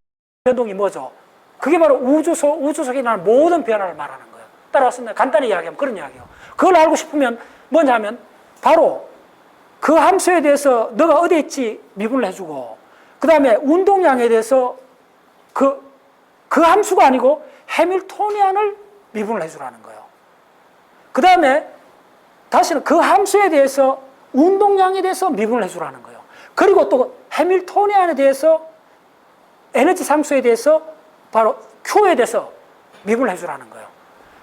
[SPEAKER 1] 변동이 뭐죠? 그게 바로 우주 속에 일어나는 모든 변화를 말하는 거예요. 따라왔습니다. 간단히 이야기하면 그런 이야기예요. 그걸 알고 싶으면 뭐냐면 바로 그 함수에 대해서 너가 어디에 있지 미분을 해주고, 그 다음에 운동량에 대해서 그 함수가 아니고 해밀토니안을 미분을 해주라는 거예요. 그 다음에 다시는 그 함수에 대해서 운동량에 대해서 미분을 해주라는 거예요. 그리고 또 해밀토니안에 대해서 에너지 상수에 대해서 바로 Q에 대해서 미분을 해주라는 거예요.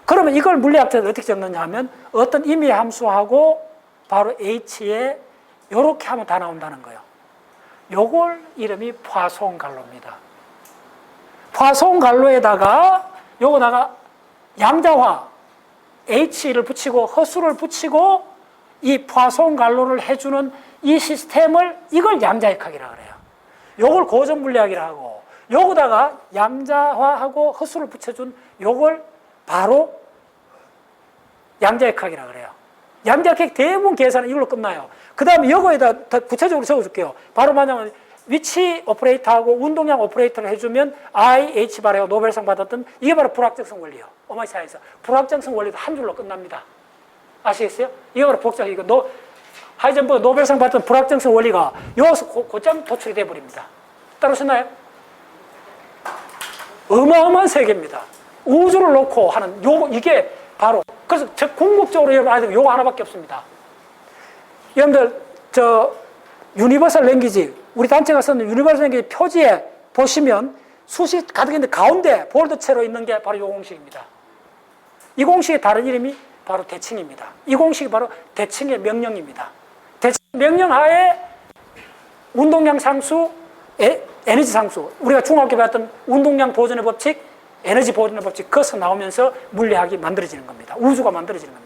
[SPEAKER 1] 그러면 이걸 물리학자들이 어떻게 적느냐 하면 어떤 임의의 함수하고 바로 H에 이렇게 하면 다 나온다는 거예요. 요걸 이름이 포아송 갈로입니다. 포아송 갈로에다가 요거다가 양자화 H를 붙이고 허수를 붙이고 이 포아송 갈로를 해주는 이 시스템을 이걸 양자역학이라고 그래요. 요걸 고전 물리학이라고 하고, 요거다가 양자화하고 허수를 붙여준 요걸 바로 양자역학이라고 그래요. 양자역학 대부분 계산은 이걸로 끝나요. 그 다음에 요거에다 더 구체적으로 적어줄게요. 바로 만약에 위치 오퍼레이터하고 운동량 오퍼레이터를 해주면 IH 바래요. 노벨상 받았던 이게 바로 불확정성 원리예요. 오마이 사이언스. 불확정성 원리도 한 줄로 끝납니다. 아시겠어요? 이게 바로 복잡해. 이거 하이젠버그 노벨상 받았던 불확정성 원리가 여기서 곧장 도출이 돼버립니다. 따르셨나요? 어마어마한 세계입니다. 우주를 놓고 하는 이게 바로, 그래서 궁극적으로 여러분 아이들 요거 하나밖에 없습니다. 여러분들 유니버설 랭귀지, 우리 단체가 쓰는 유니버설 랭귀지 표지에 보시면 숫이 가득 있는데 가운데 볼드체로 있는 게 바로 이 공식입니다. 이 공식의 다른 이름이 바로 대칭입니다. 이 공식이 바로 대칭의 명령입니다. 대칭 명령하에 운동량 상수, 에너지 상수, 우리가 중학교 배웠던 운동량 보존의 법칙, 에너지 보존의 법칙, 그것이 나오면서 물리학이 만들어지는 겁니다. 우주가 만들어지는 겁니다.